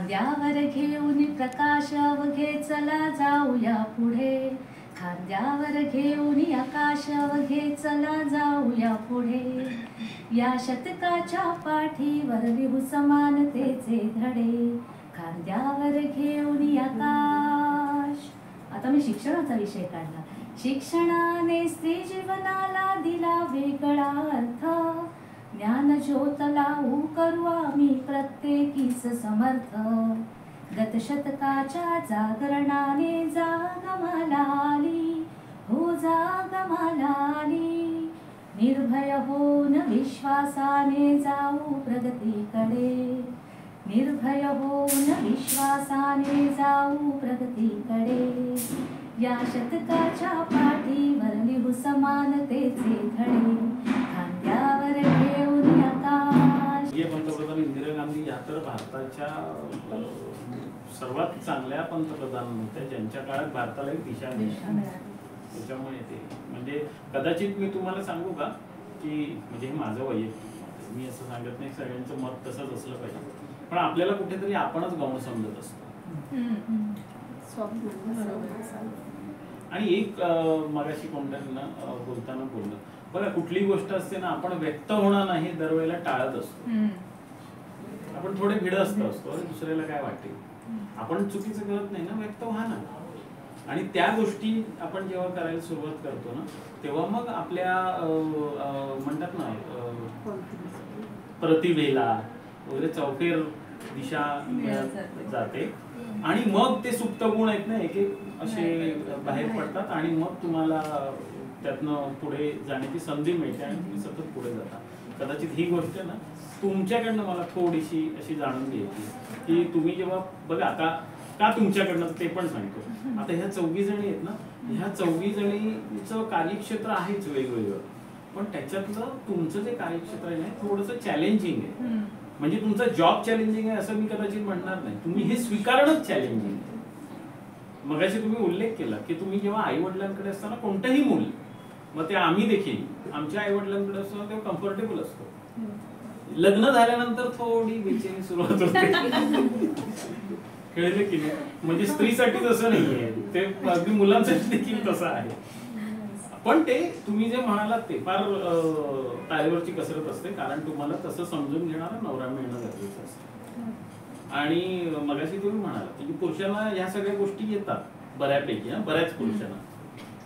खांद्यावर घेऊन प्रकाश अवघे चला जाऊया पुढे, खांद्यावर घेऊन आकाश अवघे चला जाऊया पुढे, या शतकाच्या पाठीवर लिहू समानतेचे धडे, खांद्यावर घेऊन आकाश. आता मी शिक्षणाचा विषय काढला. शिक्षणाने स्त्री जीवनाला दिला वेगळा अर्थ, ज्ञान ज्योत लावू करू आम्ही प्रत्येकीच समर्थ, गतशतकाच्या जागरणाने जाग मला आली, हो जाग मला आली, निर्भय होऊन विश्वासाने जाऊ प्रगतीकडे, निर्भय होऊन विश्वासाने जाऊ प्रगतीकडे, या शतकाच्या पाठीवर लिहू समानतेचे धडे, खांद्यावर घेऊन आकाश. हे पंतप्रधान इंदिरा गांधी या तर भारताच्या सर्वात चांगल्या पंतप्रधान होत्या, ज्यांच्या काळात भारताला एक दिशा मिळाली. त्याच्यामुळे ते म्हणजे कदाचित मी तुम्हाला सांगू का की म्हणजे हे माझं वैयक्तिक, मी असं सांगत नाही सगळ्यांचं मत तसंच असलं पाहिजे, पण आपल्याला कुठेतरी आपणच गौण समजत असतो. आणि एक मगाशी कोणत्या बोलताना बोललं बघा, कुठली गोष्ट असते ना आपण व्यक्त होणं नाही दरवेळेला टाळत असतो. आपण थोडे भिडस्त असतो, दुसऱ्याला काय वाटेल, आपण चुकीचं करत नाही ना, व्यक्त व्हा ना. आणि त्या गोष्टी आपण जेव्हा करायला सुरुवात करतो ना तेव्हा मग आपल्या म्हणतात ना प्रतिभेला वगैरे चौफेर दिशा जाते आणि मग ते सुप्त गुण आहेत ना एक असे बाहेर पडतात आणि मग तुम्हाला त्यातनं पुढे जाण्याची संधी मिळते आणि तुम्ही सतत पुढे जाता. कदाचित ही गोष्ट ना तुमच्याकडनं मला थोडीशी अशी जाणून घ्यायची की तुम्ही जेव्हा बघा आता का तुमच्याकडनं ते पण सांगतो. आता ह्या 4 जणी आहेत ना, ह्या 4 जणीचं कार्यक्षेत्र आहेच वेगवेगळं, पण त्याच्यातलं तुमचं जे कार्यक्षेत्र आहे ना थोडंसं चॅलेंजिंग आहे. म्हणजे तुमचा जॉब चॅलेंजिंग आहे असं मी कदाचित म्हणणार नाही, तुम्ही हे स्वीकारणंच चॅलेंजिंग आहे. मगाशी तुम्ही उल्लेख केला की तुम्ही जेव्हा आई वडिलांकडे असताना कोणतंही मूल, मग ते आम्ही देखील आमच्या आई वडिलांकडे असताना तेव्हा कम्फर्टेबल असतो. लग्न झाल्यानंतर थोडी बेचैनी सुरुवात होते. कळलं की नाही, म्हणजे स्त्रीसाठी तसं नाहीये ते, अगदी मुलांसाठी देखील तसं आहे. पण ते तुम्ही जे म्हणालात ते फार तारेवरची कसरत असते, कारण तुम्हाला तसं समजून घेणारा नवरा मिळणं गरजेचं असतं. आणि मगाशी तुम्ही म्हणालात की पुरुषांना ह्या सगळ्या गोष्टी येतात बऱ्यापैकी, बऱ्याच पुरुषांना,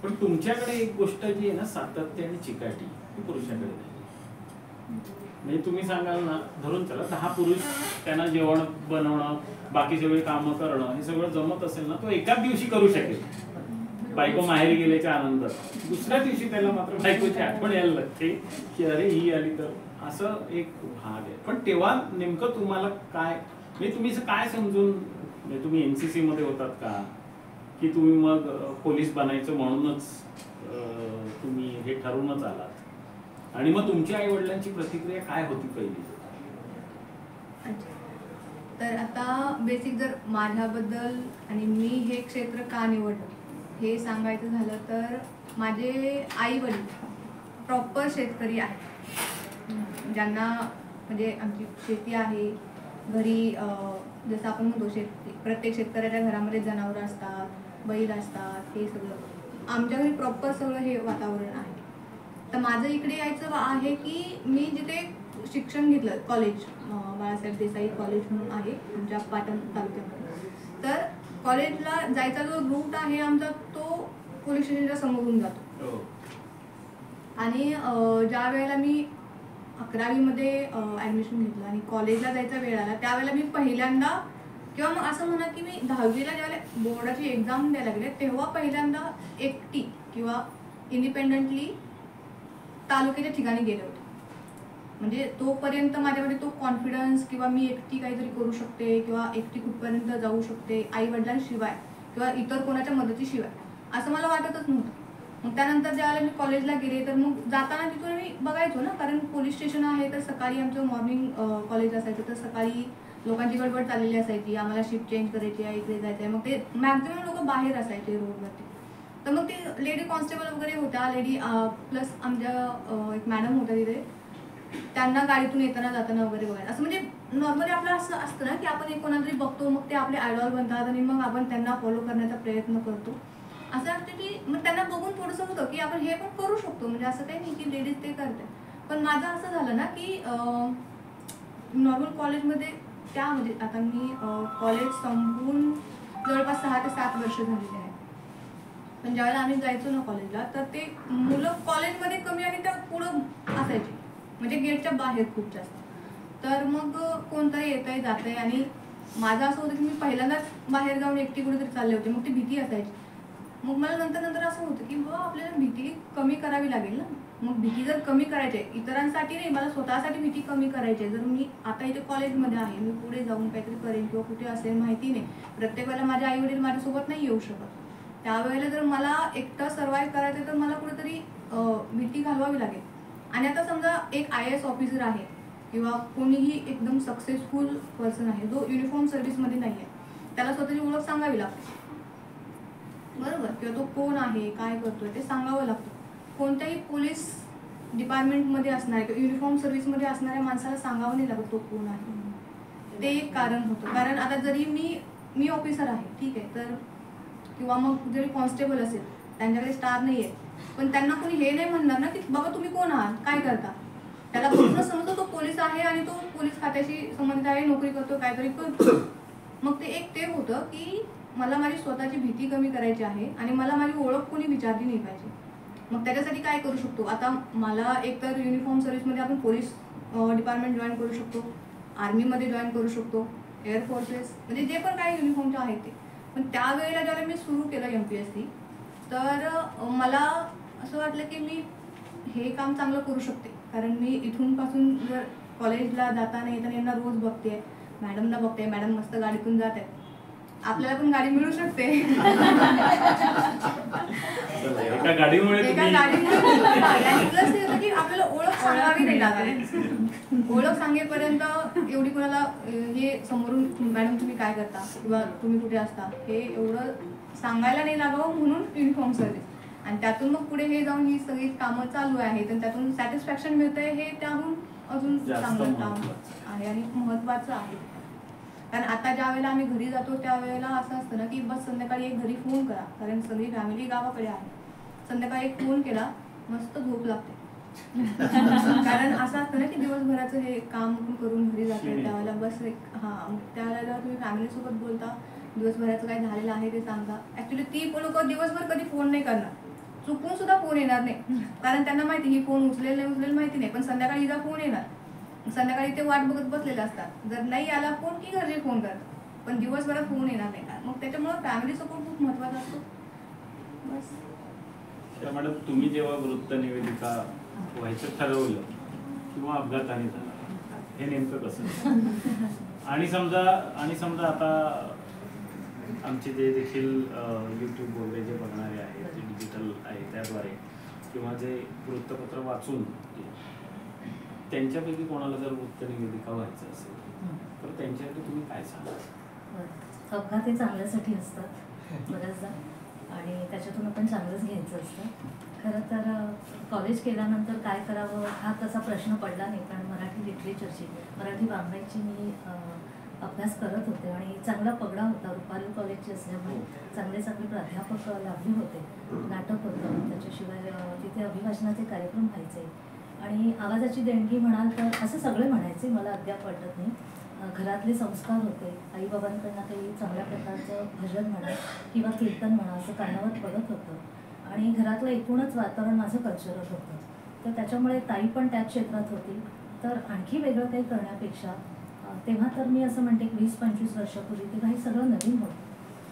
पण तुमच्याकडे एक गोष्ट जी आहे ना सातत्य आणि चिकाटी, ती पुरुषाकडे नाही. म्हणजे तुम्ही सांगाल ना धरून चला 10 पुरुष त्यांना जेवण बनवणं बाकी सगळे कामं करणं हे सगळं जमत असेल ना, तो एकाच दिवशी करू शकेल बायको माहेरी गेल्याच्या आनंदात. दुसऱ्या दिवशी त्याला मात्र बायकोची आठवण यायला लागते की अरे ही आली तर, असं एक भाग आहे. पण तेव्हा नेमकं तुम्हाला काय म्हणजे तुम्ही काय समजून, म्हणजे तुम्ही NCC मध्ये होतात का की तुम्ही मग पोलीस बनायचं म्हणूनच तुम्ही हे ठरवूनच आलात, आणि मग तुमच्या आई वडिलांची प्रतिक्रिया काय होती पहिली? तर आता बेसिक जर माझ्याबद्दल आणि मी हे क्षेत्र का निवडलं हे सांगायचं झालं तर माझे आई वडील प्रॉपर शेतकरी आहेत, ज्यांना म्हणजे आमची शेती आहे घरी. जसं आपण म्हणतो शेती, प्रत्येक शेतकऱ्याच्या घरामध्ये जनावरं असतात, बैल असतात, हे सगळं आमच्या घरी प्रॉपर सगळं हे वातावरण आहे. तर माझं इकडे यायचं आहे की मी जिथे शिक्षण घेतलं कॉलेज, बाळासाहेब देसाई कॉलेज म्हणून आहे आमच्या पाटण तालुक्यामध्ये, तर कॉलेजला जायचा जो रूट आहे आमचा तो पोलीस स्टेशनच्या समोरून जातो. आणि ज्या वेळेला मी 11वी मध्ये ॲडमिशन घेतलं आणि कॉलेजला जायचा वेळ आला त्यावेळेला मी पहिल्यांदा, किंवा मग असं म्हणा की मी 10वीला ज्यावेळेला बोर्डाची एक्झाम द्यायला गेले तेव्हा पहिल्यांदा एकटी किंवा इंडिपेंडेंटली तालुक्याच्या ठिकाणी गेले होते. म्हणजे तोपर्यंत माझ्यामध्ये तो कॉन्फिडन्स किंवा मी एकटी काहीतरी करू शकते किंवा एकटी कुठपर्यंत जाऊ शकते आई वडिलांशिवाय किंवा इतर कोणाच्या मदतीशिवाय असं मला वाटतच नव्हतं. मग त्यानंतर ज्यावेळेला मी कॉलेजला गेले तर मग जाताना तिथून मी बघायचो ना, कारण पोलीस स्टेशन आहे तर सकाळी आमचं मॉर्निंग कॉलेज असायचं, तर सकाळी लोकांची गडबड चाललेली असायची, आम्हाला शिफ्ट चेंज करायची आहे, इकडे जायचं आहे. मग ते मॅक्झिमम लोक बाहेर असायचे रोडवरती. तर मग ते लेडी कॉन्स्टेबल वगैरे होत्या, लेडी प्लस आमच्या एक मॅडम होत्या तिथे, त्यांना गाडीतून येताना जाताना वगैरे बघायला असं म्हणजे नॉर्मली आपलं असं असतं ना की आपण एक कोणातरी बघतो, मग ते आपले आयडॉल बनतात आणि मग आपण त्यांना फॉलो करण्याचा प्रयत्न करतो. असं वाटतं की मग त्यांना बघून थोडंसं होतं की आपण हे पण करू शकतो, म्हणजे असं काही नाही की लेडीज ते करते. पण माझं असं झालं ना की नॉर्मल कॉलेजमध्ये म्हणजे आता मी कॉलेज संपवून जवळपास 6 ते 7 वर्ष झालेली आहे. पण ज्यावेळेला आम्ही जायचो ना कॉलेजला, तर ते मुलं कॉलेजमध्ये कमी आणि त्या पुढं असायचे, म्हणजे गेटच्या बाहेर खूप जास्त. तर मग कोणतरी येतंय जातंय आणि माझं असं होतं की मी पहिल्यांदाच बाहेर जाऊन एकटी कुठेतरी चालले होते, मग ती भीती असायची. मग मला नंतर असं होतं की बाबा आपल्याला भीती कमी करावी लागेल ना. मग भीती जर कमी करायची आहे, इतरांसाठी नाही, मला स्वतःसाठी भीती कमी करायची आहे. जर मी आता इथे कॉलेजमध्ये आहे, मी पुढे जाऊन काहीतरी करेन किंवा कुठे असेल माहिती नाही, प्रत्येक वेळेला माझे आई वडील माझ्यासोबत नाही येऊ शकत. त्यावेळेला जर मला एकटं सर्वाईव्ह करायचं तर मला कुठेतरी भीती घालवावी लागेल. आणि आता समजा एक IAS ऑफिसर आहे किंवा कोणीही एकदम सक्सेसफुल पर्सन आहे जो युनिफॉर्म सर्व्हिसमध्ये नाही आहे, त्याला स्वतःची ओळख सांगावी लागते, बरोबर, किंवा तो कोण आहे काय करतोय ते सांगावं लागतं. कोणत्याही पोलीस डिपार्टमेंटमध्ये असणाऱ्या किंवा युनिफॉर्म सर्व्हिसमध्ये असणाऱ्या माणसाला सांगावं नाही लागत तो कोण आहे. ते एक कारण होतं. कारण आता जरी मी ऑफिसर आहे, ठीक आहे, तर किंवा मग जरी कॉन्स्टेबल असेल, त्यांच्याकडे स्टार नाही आहे, पण त्यांना कोणी हे नाही म्हणणार ना की बाबा तुम्ही कोण आहात, काय करता. त्याला पूर्ण समजतो तो पोलीस आहे आणि तो पोलीस खात्याशी संबंधित आहे, नोकरी करतो, काहीतरी करतो. मग ते होतं की मला माझी स्वतःची भीती कमी करायची आहे आणि मला माझी ओळख कोणी विचारली नाही पाहिजे. मग त्याच्यासाठी काय करू शकतो, आता मला एकतर युनिफॉर्म सर्व्हिसमध्ये आपण पोलीस डिपार्टमेंट जॉईन करू शकतो, आर्मीमध्ये जॉईन करू शकतो, एअरफोर्सेस, म्हणजे जे पण काही युनिफॉर्मचे आहेत ते. पण त्यावेळेला ज्यावेळेला मी सुरू केलं MPSC, तर मला असं वाटलं की मी हे काम चांगलं करू शकते. कारण मी इथून पासून जर कॉलेजला जाताना येताना यांना रोज बघते, मॅडमला बघते, मॅडम मस्त गाडीतून जात आहेत, आपल्याला पण गाडी मिळू शकते. एका गाडीमुळे प्लस हे होतं की आपल्याला ओळख सांगावी नाही लागत. ओळख सांगेपर्यंत एवढी कोणाला हे समोरून मॅडम तुम्ही काय करता किंवा तुम्ही कुठे असता हे एवढं सांगायला नाही लागावं, म्हणून युनिफॉर्म सर्व्हिस. आणि त्यातून मग पुढे हे जाऊन ही सगळी कामं चालू आहेत आणि त्यातून सॅटिस्फॅक्शन मिळतंय, हे त्याहून अजून चांगलं काम आहे आणि महत्त्वाचं आहे. कारण आता ज्या वेळेला आम्ही घरी जातो त्यावेळेला असं असतं ना की बस संध्याकाळी एक घरी फोन करा, कारण सगळी फॅमिली गावाकडे आहे, संध्याकाळी एक फोन केला मस्त झोप लागते. कारण असं असतं ना की दिवसभराचं हे काम करून घरी जाते त्यावेळेला बस एक त्यावेळेला तुम्ही फॅमिलीसोबत बोलता, दिवसभराचं काय झालेलं आहे ते सांगता. ऍक्च्युली ती लोक दिवसभर कधी फोन नाही करणार, चुकून सुद्धा फोन येणार नाही, कारण त्यांना माहिती ही फोन उचलेल माहिती नाही, पण संध्याकाळी हिचा फोन येणार. संध्याकाळी ते वाट बघत बसलेले असतात, जर नाही आला फोन की घरचे फोन करतात, पण दिवसभरात फोन येणार नाही. मग त्याच्यामुळे फॅमिली सपोर्ट खूप महत्वाचा असतो. बस मॅडम, तुम्ही जेव्हा वृत्त निवेदिका व्हायचं ठरवलं किंवा अपघाताने झाला, हे नेमकं कसं? आणि समजा आता आमचे जे देखील YouTube वगैरे जे बघणारे आहेत, जे डिजिटल आहे त्याद्वारे किंवा जे वृत्तपत्र वाचून त्यांच्यापैकी कोणाला जर वृत्त निवेदिका व्हायचं असेल तर त्यांच्यासाठी तुम्ही काय सांगा? अपघात हे चांगल्यासाठी असतात बऱ्याचदा आणि त्याच्यातून आपण चांगलंच घ्यायचं असतं. खरं तर कॉलेज केल्यानंतर काय करावं हा तसा प्रश्न पडला नाही, कारण मराठी लिटरेचरची, मराठी वाङ्मयाची मी अभ्यास करत होते आणि चांगला पगडा होता. रुपाली कॉलेजची असल्यामुळे चांगले प्राध्यापक लाभले होते, नाटक होतं, त्याच्याशिवाय तिथे अभिवाचनाचे कार्यक्रम व्हायचे आणि आवाजाची देणगी म्हणाल तर असं सगळे म्हणायचे, मला अद्याप वाटत नाही. घरातले संस्कार होते, आईबाबांकडनं काही चांगल्या प्रकारचं भजन म्हणा किंवा कीर्तन म्हणा असं कानावर पडत होतं आणि घरातलं एकूणच वातावरण माझं कल्चरल होतं. तर त्याच्यामुळे ताई पण त्याच क्षेत्रात होती, तर आणखी वेगळं काही करण्यापेक्षा तेव्हा तर मी असं म्हणते 20-25 वर्षापूर्वी तेव्हा हे सगळं नवीन होतं.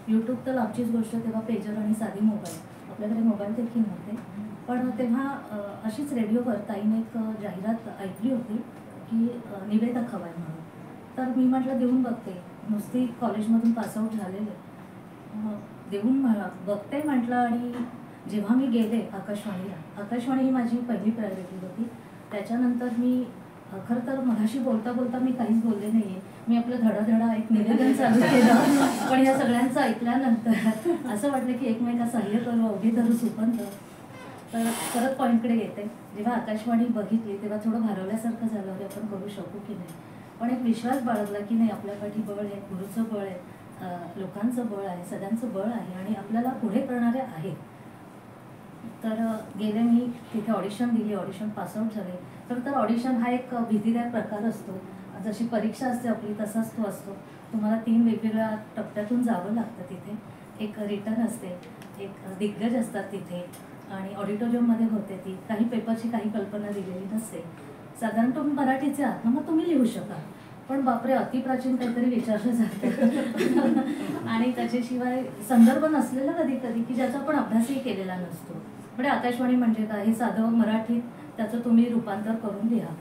यूट्यूब तर लांबचीच गोष्ट, तेव्हा पेजर आणि साधी मोबाईल, आपल्याकडे मोबाईल देखील नव्हते. पण तेव्हा अशीच रेडिओवर ताईने एक जाहिरात ऐकली होती की निवेदक हवाय म्हणून. तर मी म्हटलं देऊन बघते, नुसती कॉलेजमधून पासआउट झालेले, देऊन बघते म्हटलं. आणि जेव्हा मी गेले आकाशवाणी ही माझी पहिली प्रायोरिटी होती. त्याच्यानंतर मी खरं तर मगाशी बोलता मी काहीच बोलले नाही आहे, मी आपलं धडाधडा एक निवेदन चालू केलं. पण या सगळ्यांचं ऐकल्यानंतर असं वाटलं की एकमेका सहाय्य करू, अवघे धरू सुपंत. तर परत पॉईंटकडे येते, जेव्हा आकाशवाणी बघितली तेव्हा थोडं भारावल्यासारखं झालं, अरे आपण करू शकू की नाही. पण एक विश्वास बाळगला की नाही, आपल्या पाठी बळ आहे, गुरुचं बळ आहे, लोकांचं बळ आहे, सगळ्यांचं बळ आहे आणि आपल्याला पुढे करणारे आहेत. तर गेले मी तिथे ऑडिशन दिली, ऑडिशन पासआउट झाले. तर ऑडिशन हा एक भीतीदायक प्रकार असतो. जशी परीक्षा असते आपली तसाच तो असतो. तुम्हाला 3 वेगवेगळ्या टप्प्यातून जावं लागतं तिथे. एक रिटर्न असते, एक दिग्गज असतात तिथे आणि ऑडिटोरियममध्ये होते ती. काही पेपरची काही कल्पना दिलेली नसते. साधारण तुम्ही मराठीचे आहात ना, मग तुम्ही लिहू शकाल. पण बापरे, अतिप्राचीन काहीतरी विचारलं जातं आणि त्याच्याशिवाय संदर्भ नसलेला कधी कधी की ज्याचा आपण अभ्यासही केलेला नसतो. म्हणजे आकाशवाणी म्हणजे काय, हे साधं मराठीत त्याचं तुम्ही रूपांतर करून लिहा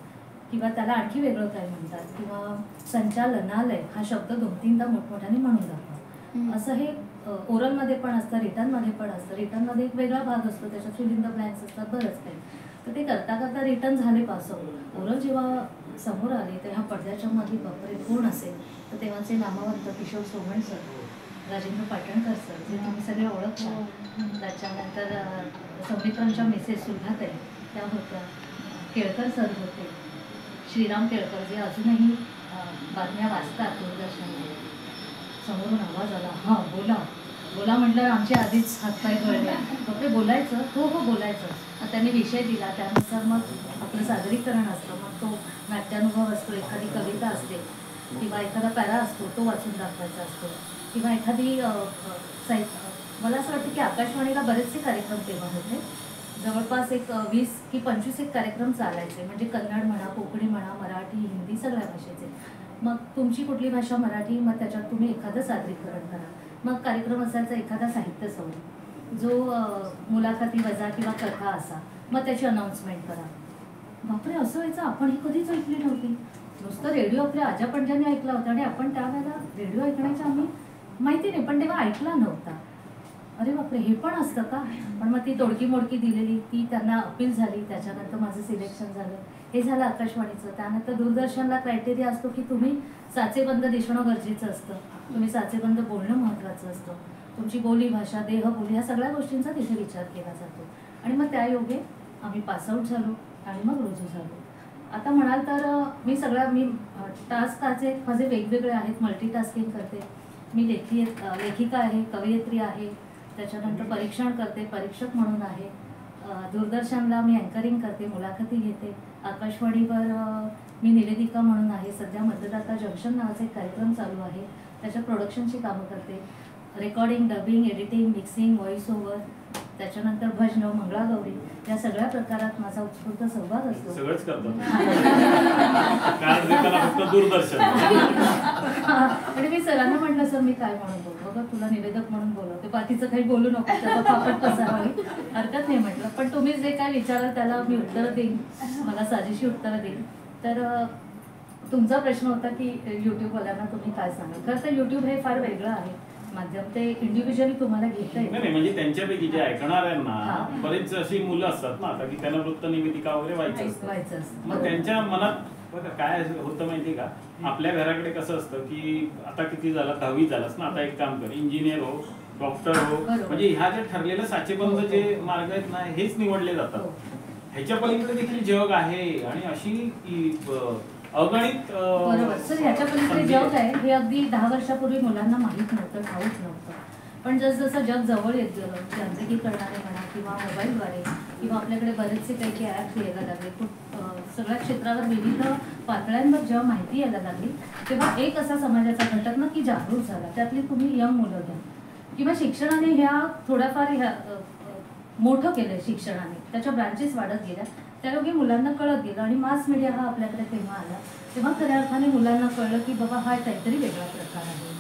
किंवा त्याला आणखी वेगळं काय म्हणतात, किंवा संचालनालय हा शब्द 2-3दा मोठमोठ्याने म्हणून दाखवा. असं हे ओरलमध्ये पण असतं, रिटर्नमध्ये पण असतं. रिटर्नमध्ये एक वेगळा भाग असतो, त्याच्यात फिल इन द ब्लँक्स असतात, बरंच काही. तर ते करता करता रिटर्न झाले पासआउट. ओरल जेव्हा समोर आले तेव्हा पडद्याच्या मध्ये बापरे कोण असेल, तर तेव्हाचे नामवंत किशोर सोमण सर, राजेंद्र पाटणकर सर, जे तुम्ही सगळे ओळखता. त्याच्यानंतर सौमित्रांच्या मिसेस सुभाताई त्या होत्या, केळकर सर होते, श्रीराम केळकर जे अजूनही बातम्या वाचतात दूरदर्शनवर. समोरून आवाज आला, हां बोला बोला म्हटलं, आमचे आधीच हातपाय गळले. बापरे बोलायचं, हो हो बोलायचं. मग त्यांनी विषय दिला, त्यानुसार मग आपलं सादरीकरण असतं. मग तो नाट्यानुभव असतो, एखादी कविता असते किंवा एखादा पॅरा असतो तो वाचून दाखवायचा असतो, किंवा एखादी मला असं वाटतं की आकाशवाणीला बरेचसे कार्यक्रम तेव्हा होते. जवळपास एक 20 की 25 एक कार्यक्रम चालायचे. म्हणजे कन्नड म्हणा, कोकणी म्हणा, मराठी, हिंदी सगळ्या भाषेचे. मग तुमची कुठली भाषा मराठी, मग त्याच्यात तुम्ही एखादं सादरीकरण करा. मग कार्यक्रम असायचा एखादा साहित्य संवाद, जो मुलाखती वजा किंवा कथा असा, मग त्याची अनाऊन्समेंट करा. बापरे, असं व्हायचं, आपण ही कधीच ऐकली नव्हती. नुसतं रेडिओ आपल्या आजा पणजाने ऐकला होता आणि आपण त्यावेळेला रेडिओ ऐकण्याच्या आम्ही माहिती नाही, पण तेव्हा ऐकला नव्हता. अरे बापरे, हे पण असतं का. पण मग ती तोडकी मोडकी दिलेली, ती त्यांना अपील झाली. त्याच्यानंतर माझं सिलेक्शन झालं. हे झालं आकाशवाणीचं. त्यानंतर दूरदर्शनला क्रायटेरिया असतो की तुम्ही साचेबंद दिसणं गरजेचं असतं, तुम्ही साचेबंद बोलणं महत्त्वाचं असतं, तुमची बोली भाषा, देहबोली, ह्या सगळ्या गोष्टींचा तिथे विचार केला जातो. आणि मग त्या योगे आम्ही पासआउट झालो आणि मग रुजू झालो. आता म्हणाल तर मी टास्काचे माझे वेगवेगळे आहेत. मल्टीटास्किंग करते मी, लेखिका आहे, कवयित्री आहे, त्याच्यानंतर परीक्षण करते, परीक्षक म्हणून आहे. दूरदर्शनला मी अँकरिंग करते, मुलाखती घेते. आकाशवाणीवर मी निवेदिका म्हणून आहे. सध्या मतदाता जंक्शन नावाचा एक कार्यक्रम चालू आहे, त्याच्या प्रोडक्शनची कामं करते. Recording, dubbing, editing, mixing, voice over, त्याच्यानंतर भजनं, मंगळागौरी, या सगळ्या प्रकारात माझा उत्स्फूर्त सहभाग असतो. सगळंच करतो फक्त दूरदर्शन. आणि मी सरांना म्हटलं, सर मी काय म्हणून बोलतो, बघा तुला निवेदक म्हणून बोलवते, बाकीचं काही बोलू नको, त्याचा पापड पसारावी, हरकत नाही म्हटलं. पण तुम्ही जे काय विचाराल त्याला मी उत्तरं देईन, मला साजेशी उत्तरं देईन. तर तुमचा प्रश्न होता की यूट्यूबवाल्यांना तुम्ही काय सांगाल. खरं तर यूट्यूब हे फार वेगळं आहे माध्यम, ते इंडिव्हिज्युअली तुम्हाला घेता येतं. नाही, म्हणजे त्यांच्यापैकी जे ऐकणाऱ्यांना बरेच अशी मुलं असतात ना आता की त्यांना वृत्त निवेदिका वगैरे व्हायचं असतं. मग त्यांच्या मनात काय होतं माहितीये का, आपल्या घराकडे कसं असतं की आता किती झाला, 10वी झालास ना, आता एक काम कर, इंजिनियर हो, डॉक्टर हो, म्हणजे ह्या ज्या ठरलेल्या साचेबंद जे मार्ग आहेत ना, हेच निवडले जातात. ह्याच्या पलीकडे देखील जग आहे आणि अशी अगणित. बरोबर सर, ह्याच्या पलीकडे जग आहे हे अगदी 10 वर्षापूर्वी मुलांना माहीत नव्हतं, ठाऊक नव्हतं. पण जसं जग जवळ येत गेलं, यांत्रिकीकरणाने म्हणा किंवा मोबाईलद्वारे किंवा आपल्याकडे बरेचसे काही ॲप्स यायला लागले, खूप सगळ्या क्षेत्रावर विविध पातळ्यांवर जेव्हा माहिती यायला लागली, तेव्हा एक असा समाजाचा घटक ना की जागरूक झाला. त्यातली तुम्ही यंग मुलं घ्या किंवा शिक्षणाने ह्या थोड्याफार ह्या मोठं केलंय शिक्षणाने, त्याच्या ब्रांचेस वाढत गेल्या, त्यायोगे मुलांना कळत गेलं. आणि मास मीडिया हा आपल्याकडे तेव्हा आला, तेव्हा खऱ्या अर्थाने मुलांना कळलं की बाबा हा काहीतरी वेगळा प्रकार आहे.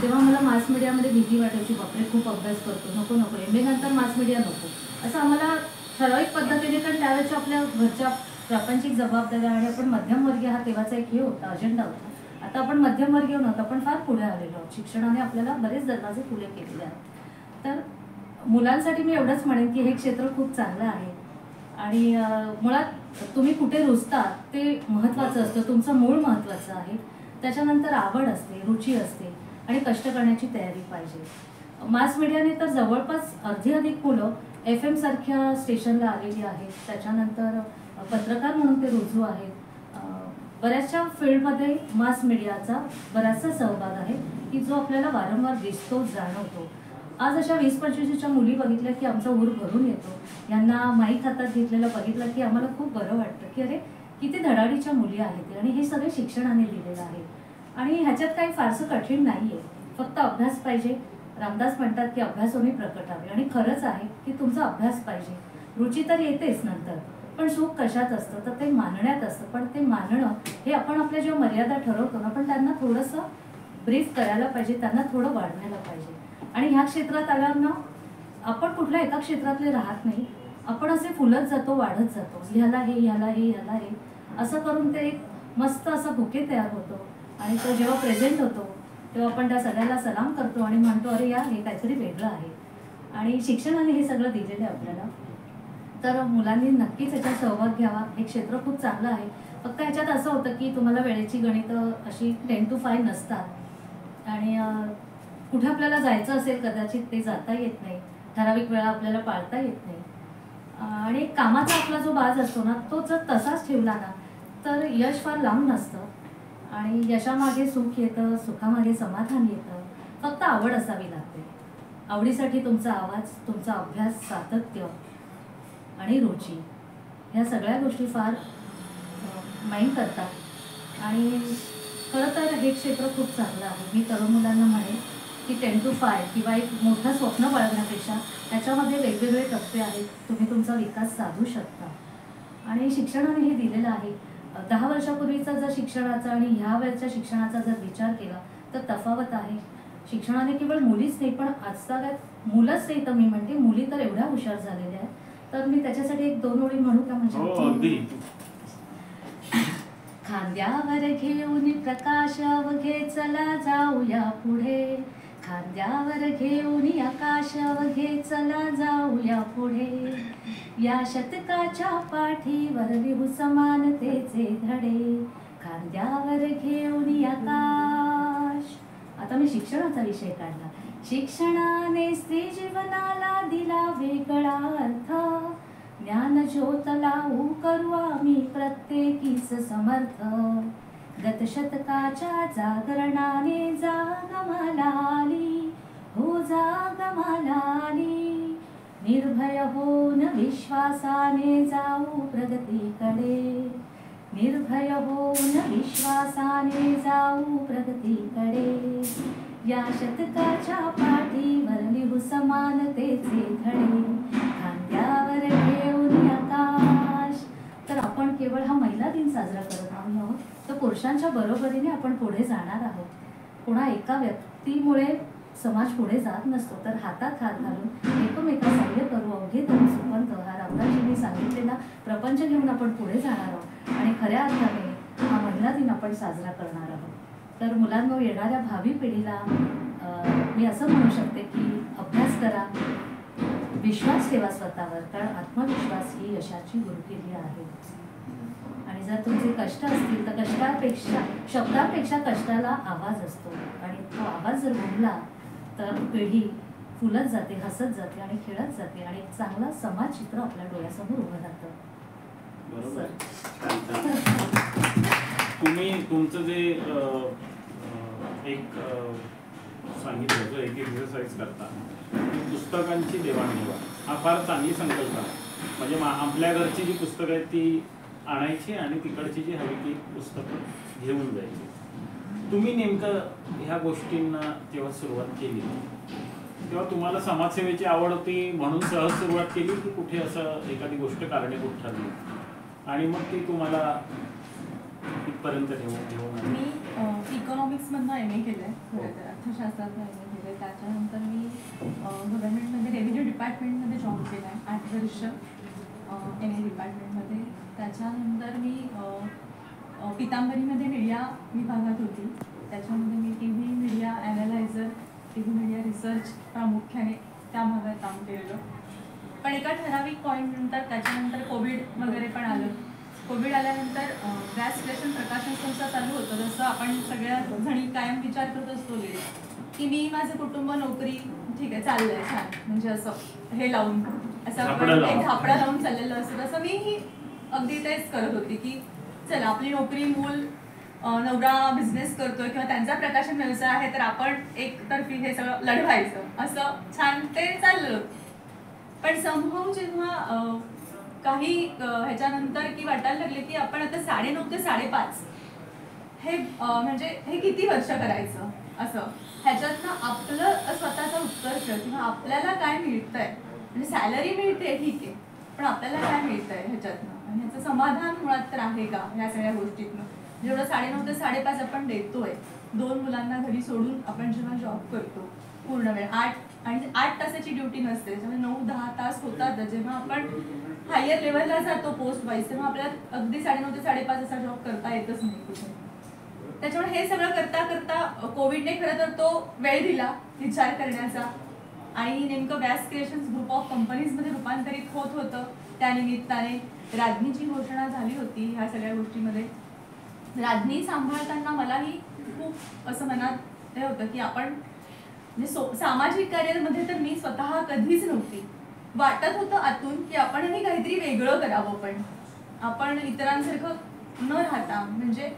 तेव्हा मला मास मीडियामध्ये भीती वाटायची, बापरे खूप अभ्यास करतो, नको नको, MA नंतर मास मीडिया नको, असं आम्हाला ठराविक पद्धतीने. कारण त्यावेळेच्या आपल्या घरच्या प्रापंचिक जबाबदाऱ्या आणि आपण मध्यमवर्गीय हा तेव्हाचा एक हे होता, अजेंडा होता. आता आपण मध्यमवर्गीय नव्हतो, आपण फार पुढे आलेलो आहोत. शिक्षणाने आपल्याला बरेच दरवाजे खुले केलेले आहेत. तर मुलांसाठी मी एवढंच म्हणेन की हे क्षेत्र खूप चांगलं आहे आणि मुळात तुम्ही कुठे रुजता ते महत्त्वाचं असतं, तुमचं मूळ महत्त्वाचं आहे. त्याच्यानंतर आवड असते, रुची असते आणि कष्ट करण्याची तयारी पाहिजे. मास मीडियाने तर जवळपास अधिक मुलं FM सारख्या स्टेशनला आलेली आहेत. त्याच्यानंतर पत्रकार म्हणून ते रुजू आहेत. बऱ्याचशा फील्डमध्ये मास मीडियाचा बराचसा सहभाग आहे की जो आपल्याला वारंवार दिसतो, जाणवतो. आज अशा 20-25च्या मुली बघितल्या की आमचा ऊर भरून येतो. यांना माईक हातात घेतलेलं बघितलं की आम्हाला खूप बरं वाटतं की अरे किती धडाडीच्या मुली आहेत आणि हे सगळे शिक्षणाने दिलेलं आहे. आणि ह्याच्यात काही फारसं कठीण नाही आहे, फक्त अभ्यास पाहिजे. रामदास म्हणतात की अभ्यासोने प्रकटावे, आणि खरंच आहे की तुमचा अभ्यास पाहिजे. रुची तर येतेच नंतर, पण सुख कशात असतं तर ते मानण्यात असतं. पण ते मानणं हे आपण आपल्या जेव्हा मर्यादा ठरवतो ना, पण त्यांना थोडंसं ब्रीफ करायला पाहिजे, त्यांना थोडं वाढवायला पाहिजे. आणि ह्या क्षेत्रात आल्यावर ना आपण कुठल्या एका क्षेत्रातले राहत नाही, आपण असे फुलत जातो, वाढत जातो. ह्याला हे, ह्याला हे, ह्याला हे, असं करून ते एक मस्त असा बुके तयार होतो. आणि तो जेव्हा प्रेझेंट होतो तेव्हा आपण त्या सगळ्याला सलाम करतो आणि म्हणतो अरे यार हे काहीतरी वेगळं आहे. आणि शिक्षणाने हे सगळं दिलेलं आहे आपल्याला. तर मुलांनी नक्कीच याच्यात सहभाग घ्यावा. हे क्षेत्र खूप चांगलं आहे. फक्त ह्याच्यात असं होतं की तुम्हाला वेळेची गणितं अशी 10 to 5 नसतात आणि कुठे आपल्याला जायचं असेल कदाचित ते जाता येत नाही, ठराविक वेळा आपल्याला पाळता येत नाही. आणि कामाचा आपला जो बाज असतो ना तो जर तसाच ठेवला ना तर यश फार लांब नसतं. आणि यशामागे सुख येतं, सुखामागे समाधान येतं. फक्त आवड असावी लागते. आवडीसाठी तुमचा आवाज, तुमचा अभ्यास, सातत्य आणि रुची ह्या सगळ्या गोष्टी फार माइंड करतात. आणि खरं तर हे क्षेत्र खूप चांगलं आहे. मी तरुण मुलांना म्हणेन की 10 to 5 किंवा एक मोठं स्वप्न बाळगण्यापेक्षा त्याच्यामध्ये वेगवेगळे टप्पे आहेत. तुम्ही तुमचा विकास साधू शकता. आणि शिक्षणाने हे दिलेलं आहे. 10 वर्षापूर्वीचा जर शिक्षणाचा आणि ह्या वेळच्या शिक्षणाचा जर विचार केला तर तफावत आहे. शिक्षणाने केवळ मुलीच नाही, पण आजकालात मुलंच नाही तर मी म्हणते मुली तर एवढ्या हुशार झालेल्या आहेत. तर मी त्याच्यासाठी 1-2 ओळी म्हणू का? म्हणजे खांद्यावर घेऊन प्रकाश अवघे चला जाऊया पुढे, खांद्यावर घेऊन आकाश अवघे चला जाऊया पुढे, या शतकाच्या पाठीवर लिहू समानतेचे धडे, खांद्यावर घेऊन आकाश. आता मी शिक्षणाचा विषय काढला. शिक्षणाने स्त्री जीवनाला दिला वेगळा अर्थ, ज्ञान ज्योत लावू करू आम्ही प्रत्येकीच समर्थ, गतशतकाच्या जागरणाने जाग मला आली, हो जाग मला आली, निर्भय होऊन विश्वासाने जाऊ प्रगतीकडे, निर्भय होऊन विश्वासाने जाऊ प्रगतीकडे, या शतकाच्या पाठीवर लिहू समानतेचे धडे, खांद्यावर घेऊन आकाश. तर आपण केवळ हा महिला दिन साजरा करत आहोत, तर पुरुषांच्या बरोबरीने आपण पुढे जाणार आहोत. कोणा एका व्यक्तीमुळे समाज पुढे जात नसतो, तर हातात हात घालून एकमेकांना सहाय्य करू, अवघे करू सुपंत हा रामदासजींनी सांगितलेला प्रपंच घेऊन आपण पुढे जाणार आहोत. आणि खऱ्या अर्थाने हा महिला दिन आपण साजरा करणार आहोत. तर मुलांनो, येणाऱ्या भावी पिढीला मी असं म्हणू शकते की अभ्यास करा, विश्वास ठेवा स्वतःवर, कारण आत्मविश्वास ही यशाची गुरुकिल्ली आहे. आणि जर तुमचे कष्ट असतील तर कष्टापेक्षा, शब्दापेक्षा कष्टाला आवाज असतो, आणि तो आवाज जर घुमला तर पिढी फुलत जाते, हसत जाते आणि खेळत जाते, आणि एक चांगला समाज चित्र आपल्या डोळ्यासमोर उभं राहतं. बरोबर. तुम्ही तुमचं जे एक सांगितलं, जो एक एक्सरसाइज करता, पुस्तकांची देवाणघेवाण हा फार चांगली संकल्पना. म्हणजे आपल्या घरची जी पुस्तकं आहेत ती आणायची आणि तिकडची जी हवी ती पुस्तकं घेऊन जायची. तुम्ही नेमकं ह्या गोष्टींना जेव्हा सुरुवात केली तेव्हा तुम्हाला समाजसेवेची आवड होती म्हणून सहज सुरुवात केली, की कुठे असं एखादी गोष्ट कारणीभूत ठरली आणि मग ती तुम्हाला इथपर्यंत घेऊन? मी इकॉनॉमिक्समधनं MA केलं आहे, अर्थशास्त्रातनं MA केलं आहे. त्याच्यानंतर मी गव्हर्नमेंटमध्ये रेव्हेन्यू डिपार्टमेंटमध्ये जॉब केला आहे 8 वर्ष MA डिपार्टमेंटमध्ये. त्याच्यानंतर मी पितांबरीमध्ये मीडिया विभागात होती. त्याच्यामध्ये मी TV media analyser, TV media research प्रामुख्याने त्या भागात काम केलेलं. पण एका ठराविक पॉईंटनंतर त्याच्यानंतर कोविड वगैरे पण आलं. कोविड आल्यानंतर गॅस स्टेशन प्रकाशन संस्था चालू होतं. जसं आपण सगळ्या जणी कायम विचार करत असतो की मी माझं कुटुंब, नोकरी, ठीक आहे चाललं आहे छान, म्हणजे असं हे लावून असं एक झापडा लावून चाललेलं असतं. तसं मीही अगदी तेच करत होती की चला आपली नोकरी, मूल, नवरा बिझनेस करतोय किंवा त्यांचा प्रकाशन व्यवसाय आहे तर आपण एकतर्फी हे सगळं लढवायचं असं छान ते चाललं. पण समहाऊ जेव्हा काही ह्याच्यानंतर की वाटायला लागले की आपण आता 9:30 ते 5:30 हे म्हणजे हे किती वर्ष करायचं असं, ह्याच्यातनं आपलं स्वतःचा उत्कर्ष किंवा आपल्याला काय मिळतंय, म्हणजे सॅलरी मिळते ठीक आहे, पण आपल्याला काय मिळतंय ह्याच्यातनं आणि ह्याचं समाधान मुळात तर आहे का ह्या सगळ्या गोष्टीतनं. जेवढं 9:30 ते 5:30 आपण देतोय, 2 मुलांना घरी सोडून आपण जेव्हा जॉब करतो पूर्ण वेळ 8 तासाची ड्युटी नसते, त्याच्यामुळे 9-10 तास होतात. जेव्हा आपण हायर लेवलला जातो पोस्ट वाईज तेव्हा आपल्याला अगदी 9:30 ते 5:30 असा जॉब करता येतच नाही कुठे. त्याच्यामुळे हे सगळं करता करता कोविडने खरं तर तो वेळ दिला विचार करण्याचा आणि नेमकं व्यास क्रिएशन्स ग्रुप ऑफ कंपनीजमध्ये रूपांतरित होत होतं. त्या निमित्ताने राज्ञीची घोषणा झाली होती ह्या सगळ्या गोष्टीमध्ये. राज्ञी सांभाळताना मलाही खूप असं मनात हे होतं की आपण म्हणजे सामाजिक कार्यामध्ये तर मी स्वतः कधीच नव्हती. वाटत होतं आतून की आपणही काहीतरी वेगळं करावं, पण आपण इतरांसारखं न राहता म्हणजे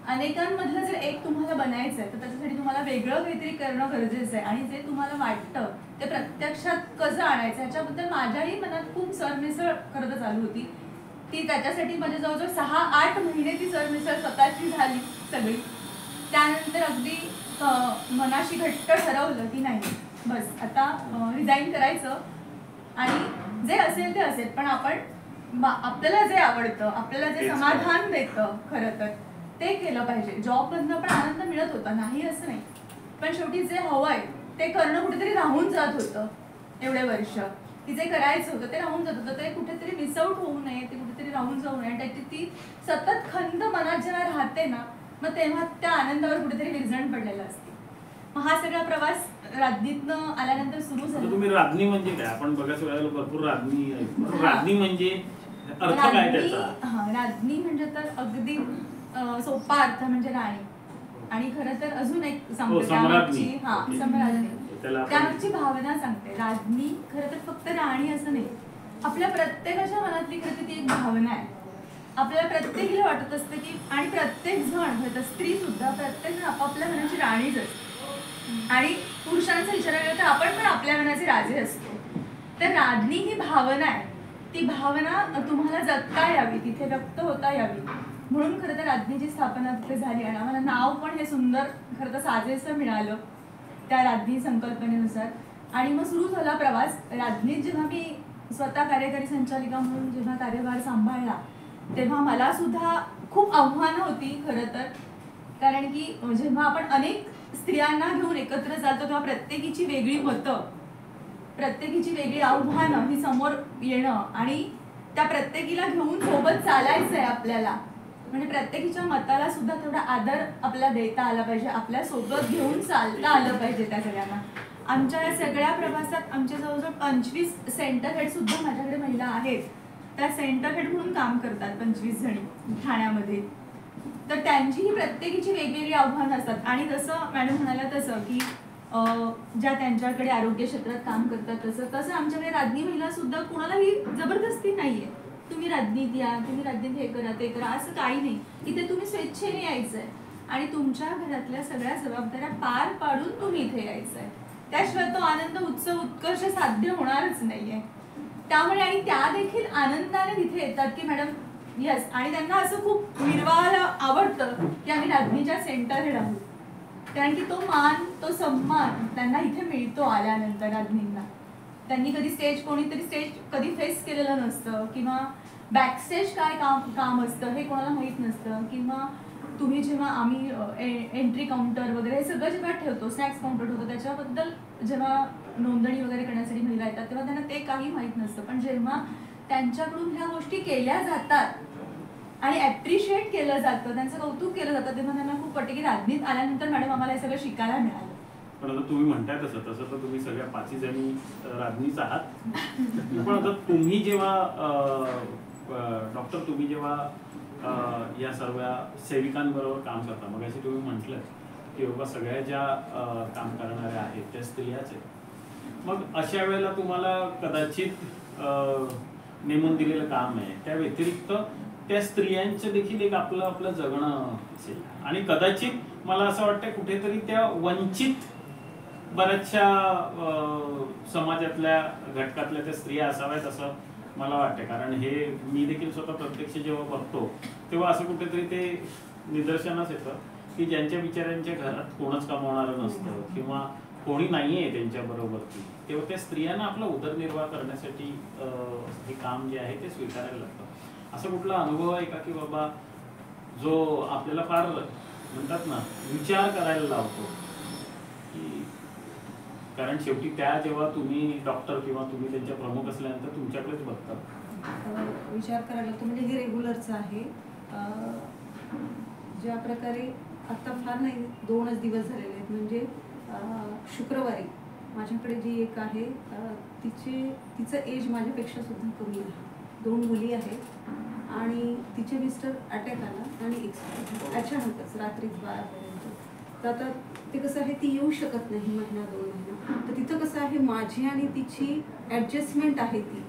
अनेकांमधलं जर एक तुम्हाला बनायचं आहे तर त्याच्यासाठी तुम्हाला वेगळं काहीतरी करणं गरजेचं आहे आणि जे तुम्हाला वाटतं ते प्रत्यक्षात कसं आणायचं ह्याच्याबद्दल माझ्याही मनात खूप सरमिसळ खरं तर चालू होती. ती त्याच्यासाठी म्हणजे जवळजवळ 6-8 महिने ती सरमिसळ स्वतःची झाली सगळी. त्यानंतर अगदी मनाशी घट्ट ठरवलं की नाही बस आता रिझाईन करायचं आणि जे असेल ते असेल, पण आपण आपल्याला जे आवडतं, आपल्याला जे समाधान देतं खरं तर ते केलं पाहिजे. जॉबमधनं पण आनंद मिळत होता, नाही असं नाही, पण शेवटी जे हवंय ते करणं कुठेतरी राहून जात होतं. एवढे वर्ष की जे करायचं होतं ते राहून जात होतं, ते कुठेतरी मिसआउट होऊ नये, ते कुठेतरी राहून जाऊ नये. त्याची ती सतत खंत मनात जेव्हा राहते ना मग तेव्हा त्या आनंदावर कुठेतरी विरजण पडलेलं असते. मग हा सगळा प्रवास राज्ञीतनं आल्यानंतर सुरू झाला. तुम्ही राज्ञी म्हणजे काय, आपण बघायचं वेळेला भरपूर राज्ञी म्हणजे अर्थ काय त्याचा? राज्ञी म्हणजे तर अगदी सोपा अर्थ म्हणजे राणी, आणि खरं तर अजून एक सांगते सम्राज्ञी. त्यामागची भावना सांगते. राज्ञी खरं तर फक्त राणी असं नाही, आपल्या प्रत्येकाच्या मनातली खरं ती एक भावना आहे. आपल्याला प्रत्येकीला वाटत असतं की, आणि प्रत्येक जण स्त्री सुद्धा प्रत्येक जण आपापल्या मनाची राणीच असते. आणि पुरुषांचा विचार केला तर आपण पण आपल्या मनाचे राजे असतो. तर राज्ञी ही भावना आहे, ती भावना तुम्हाला जगता यावी, तिथे व्यक्त होता यावी म्हणून खरं तर राज्ञीची स्थापना तिथे झाली. आणि आम्हाला नाव पण हे सुंदर खरं तर साजेसं मिळालं त्या राज्ञी संकल्पनेनुसार. आणि मग सुरू झाला प्रवास. राज्ञीत जेव्हा मी स्वतः कार्यकारी संचालिका म्हणून जेव्हा कार्यभार सांभाळला तेव्हा मला सुद्धा खूप आव्हानं होती खरं तर. कारण की जेव्हा आपण अनेक स्त्रियांना घेऊन एकत्र चालतो तेव्हा प्रत्येकीची वेगळी मतं, प्रत्येकीची वेगळी आव्हानं ही समोर येणं आणि त्या प्रत्येकीला घेऊन सोबत चालायचं आहे आपल्याला. म्हणजे प्रत्येकीच्या मताला सुद्धा थोडा आदर आपल्याला देता आला पाहिजे, आपल्या सोबत घेऊन चालता आलं पाहिजे त्या सगळ्यांना. आमच्या या सगळ्या प्रवासात आमच्या जवळजवळ 25 सेंटर हेड सुद्धा माझ्याकडे महिला आहेत. त्या सेंटर हेड म्हणून काम करतात 25 जणी ठाण्यामध्ये. तर त्यांची ही प्रत्येकीची वेगवेगळी आव्हानं असतात. आणि जसं मॅडम म्हणाल्या तसं की ज्या त्यांच्याकडे आरोग्य क्षेत्रात काम करतात तसं आमच्याकडे राज्ञी महिला सुद्धा कोणालाही जबरदस्ती नाहीये, तुम्ही राज्ञीत या, तुम्ही राज्ञीत हे करा ते करा, असं काही नाही. इथे तुम्ही स्वेच्छेने यायचंय आणि तुमच्या घरातल्या सगळ्या जबाबदाऱ्या पार पाडून तुम्ही इथे यायचंय. त्याशिवाय तो आनंद, उत्सव, उत्कर्ष साध्य होणारच नाहीये. त्यामुळे आणि त्या देखील आनंदाने तिथे येतात की मॅडम यस, आणि त्यांना असं खूप मिरवायला आवडतं की आम्ही राज्ञीच्या सेंटर हेड आहोत. कारण की तो मान, तो सन्मान त्यांना इथे मिळतो आल्यानंतर. राज्ञींना त्यांनी कोणीतरी स्टेज कधी फेस केलेलं नसतं, किंवा बॅकस्टेज काय काम असतं हे कोणाला माहीत नसतं, किंवा तुम्ही जेव्हा आम्ही एंट्री काउंटर वगैरे हे सगळं जेव्हा ठेवतो, स्नॅक्स काउंटर ठेवतो, त्याच्याबद्दल जेव्हा नोंदणी वगैरे करण्यासाठी महिला येतात तेव्हा त्यांना ते काही माहीत नसतं. पण जेव्हा त्यांच्याकडून ह्या गोष्टी केल्या जातात आणि ॲप्रिशिएट केलं जातं, त्यांचं कौतुक केलं जातं, तेव्हा त्यांना खूप वाटतं की राज्ञीत आल्यानंतर मॅडम आम्हाला हे सगळं शिकायला मिळालं. पण आता तुम्ही म्हणताय तसं तर तुम्ही सगळ्या 5 जणी राज्ञीच आहात. पण आता तुम्ही जेव्हा डॉक्टर तुम्ही जेव्हा या सर्व सेविकांबरोबर काम करता, मग असे तुम्ही म्हटलं की बाबा सगळ्या ज्या काम करणाऱ्या आहेत त्या स्त्रियाच आहेत, मग अशा वेळेला तुम्हाला कदाचित नेमून दिलेलं काम आहे, त्या व्यतिरिक्त त्या स्त्रियांचं देखील एक आपलं आपलं जगणं असेल. आणि कदाचित मला असं वाटतं कुठेतरी त्या वंचित बऱ्याचशा समाजातल्या घटकातल्या त्या स्त्रिया असाव्यात असं मला वाटतं. कारण हे मी देखील स्वतः प्रत्यक्ष जेव्हा बघतो तेव्हा असं कुठेतरी ते निदर्शनास येतं की ज्यांच्या बिचाऱ्यांच्या घरात कोणच कमावणारं नसतं किंवा कोणी नाहीये त्यांच्या बरोबरती, तेव्हा त्या स्त्रियांना आपला उदरनिर्वाह करण्यासाठी हे काम जे आहे ते स्वीकारायला लागतं. असा कुठला अनुभव आहे का की बाबा जो आपल्याला फार म्हणतात ना विचार करायला लावतो? की कारण शेवटी त्या जेव्हा तुम्ही डॉक्टर किंवा तुम्ही त्यांच्या प्रमुख असल्यानंतर तुमच्याकडेच बघतात. विचार करायला लागतो म्हणजे हे रेग्युलरचं आहे. ज्या प्रकारे आत्ता फार नाही 2च दिवस झालेले आहेत. म्हणजे शुक्रवारी माझ्याकडे जी एक आहे तिचं एज माझ्यापेक्षा सुद्धा कमी आहे. 2 मुली आहेत आणि तिचे मिस्टर अटॅक आला आणि एक्सपायर अचानकच रात्रीच 12पर्यंत. तर आता ते कसं आहे ती येऊ शकत नाही महिना 2 महिना. तर तिथं कसं आहे माझी आणि तिची ॲडजस्टमेंट आहे. ती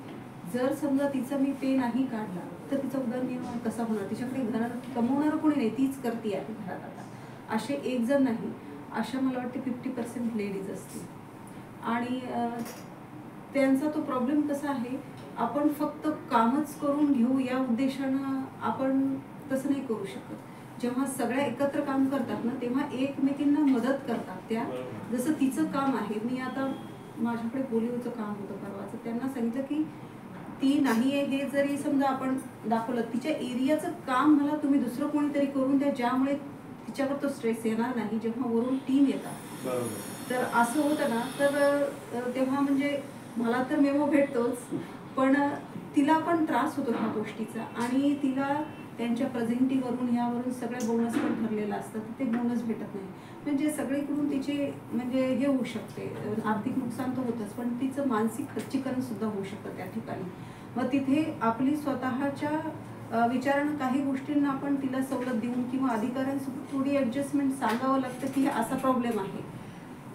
जर समजा तिचा मी पे नाही काढला तर तिचा उदरनिर्वाह कसा होणार? तिच्याकडे घरात कमवणारं कोणी नाही, तीच करते आहे घरात. आता असे एक जण नाही, अशा मला वाटते 50% लेडीज असतील. आणि त्यांचा तो प्रॉब्लेम कसा आहे, आपण फक्त कामच करून घेऊ या उद्देशानं आपण तसं नाही करू शकत. जेव्हा सगळ्या एकत्र काम करतात ना तेव्हा एकमेकींना मदत करतात. त्या जसं तिचं काम आहे, मी आता माझ्याकडे पोलिओचं काम होतं परवाचं, त्यांना सांगितलं की ती नाही आहे हे जरी समजा आपण दाखवलं, तिच्या एरियाचं काम मला तुम्ही दुसरं कोणीतरी करून द्या ज्यामुळे तिच्यावर तो स्ट्रेस येणार नाही जेव्हा वरून टीम येतात. तर असं होतं ना तर तेव्हा म्हणजे मला तर मेमो भेटतोच, पण तिला पण त्रास होतो ह्या गोष्टीचा. आणि तिला त्यांच्या प्रेझेंटीवरून ह्यावरून सगळे बोनस पण ठरलेलं असतं, ते बोनस भेटत नाही. म्हणजे सगळीकडून तिचे म्हणजे हे होऊ शकते, आर्थिक नुकसान तर होतंच पण तिचं मानसिक खच्चीकरण सुद्धा होऊ शकतं त्या ठिकाणी. मग तिथे आपली स्वतःच्या विचारानं काही गोष्टींना आपण तिला सवलत देऊन किंवा अधिकाऱ्यांसोबत थोडी ॲडजस्टमेंट सांगावं लागतं की असा प्रॉब्लेम आहे.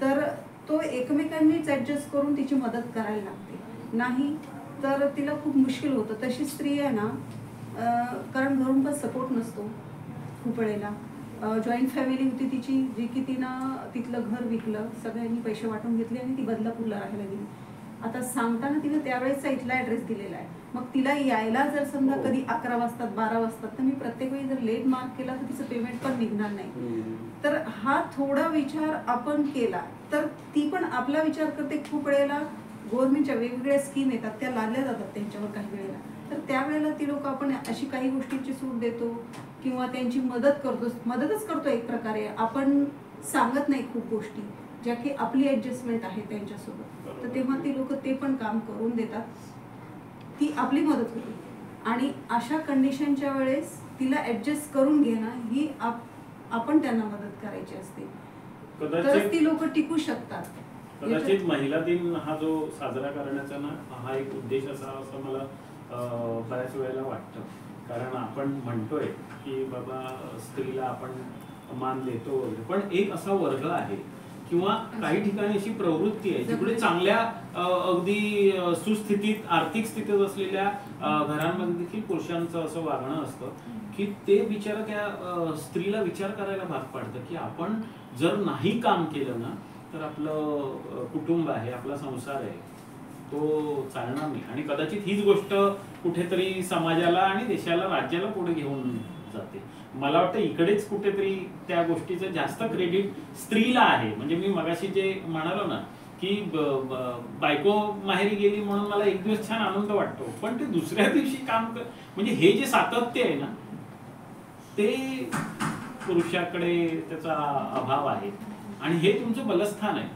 तर तो एकमेकांनीच ॲडजस्ट करून तिची मदत करायला लागते, नाही तर तिला खूप मुश्किल होतं. तशी स्त्री आहे ना, कारण घरून पण सपोर्ट नसतो खूप वेळेला. जॉईंट फॅमिली होती तिची, जी की तिनं तिथलं घर विकलं, सगळ्यांनी पैसे वाटून घेतले आणि ती बदलापूरला राहायला गेली. आता सांगताना तिने त्यावेळेचा इथला ॲड्रेस दिलेला आहे. मग तिला यायला जर समजा कधी 11 वाजतात 12 वाजतात तर मी प्रत्येक वेळी जर लेट मार्क केला तर तिचं पेमेंट पण निघणार नाही. तर हा थोडा विचार आपण केला तर ती पण आपला विचार करते. खूप वेळेला गव्हर्नमेंटच्या वेगवेगळ्या स्कीम येतात, त्या लादल्या जातात त्यांच्यावर काही वेळेला. तर त्यावेळेला ती लोक आपण अशी काही गोष्टींची सूट देतो किंवा त्यांची मदतच करतो एक प्रकारे. आपण सांगत नाही खूप गोष्टी ज्या की आपली ॲडजस्टमेंट आहे त्यांच्यासोबत. तर तेव्हा ती लोक ते पण काम करून देतात, ती आपली मदत होते. आणि अशा कंडिशनच्या वेळेस तिला ॲडजस्ट करून घेणं ही आपण त्यांना मदत करायची असते, तरच ती लोक टिकू शकतात. कदाचित महिला दिन हा जो साजरा करण्याचा ना हा एक उद्देश असावा असं मला बऱ्याच वेळेला वाटतं. कारण आपण म्हणतोय की बाबा स्त्रीला आपण मान देतो वगैरे, पण एक असा वर्ग आहे किंवा काही ठिकाणी अशी प्रवृत्ती आहे जिकडे चांगल्या अगदी सुस्थितीत आर्थिक स्थितीत असलेल्या घरांमध्ये देखील पुरुषांचं असं वागणं असतं की ते बिचारा त्या स्त्रीला विचार करायला भाग पाडतं की आपण जर नाही काम केलं ना तर आपलं कुटुंब आहे, आपला संसार आहे, तो चालणार नाही. आणि कदाचित हीच गोष्ट कुठेतरी समाजाला आणि देशाला राज्याला पुढे घेऊन जाते. मला वाटतं इकडेच कुठेतरी त्या गोष्टीचं जास्त क्रेडिट स्त्रीला आहे. म्हणजे मी मगाशी जे म्हणालो ना की बायको माहेरी गेली म्हणून मला एक दिवस छान आनंद वाटतो, पण ते दुसऱ्या दिवशी काम म्हणजे हे जे सातत्य आहे ना ते पुरुषाकडे त्याचा अभाव आहे. आणि हे तुमचं बलस्थान आहे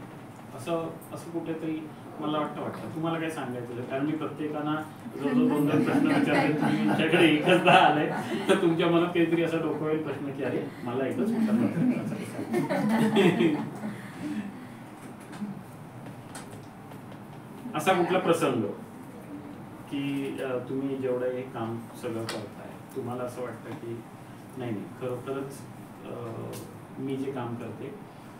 असं कुठेतरी मला वाटतं. तुम्हाला काय सांगायचं? कारण मी प्रत्येकाना जो 2-2 प्रश्न विचारले, तुम्ही तुमच्याकडे एकचदा आलाय तर तुमच्या मनात काहीतरी असा डोकवेल प्रश्न की अरे मला एकच असा कुठला प्रसंग की तुम्ही जेवढं हे काम सगळं करताय तुम्हाला असं वाटतं की नाही खरोखरच मी जे काम करते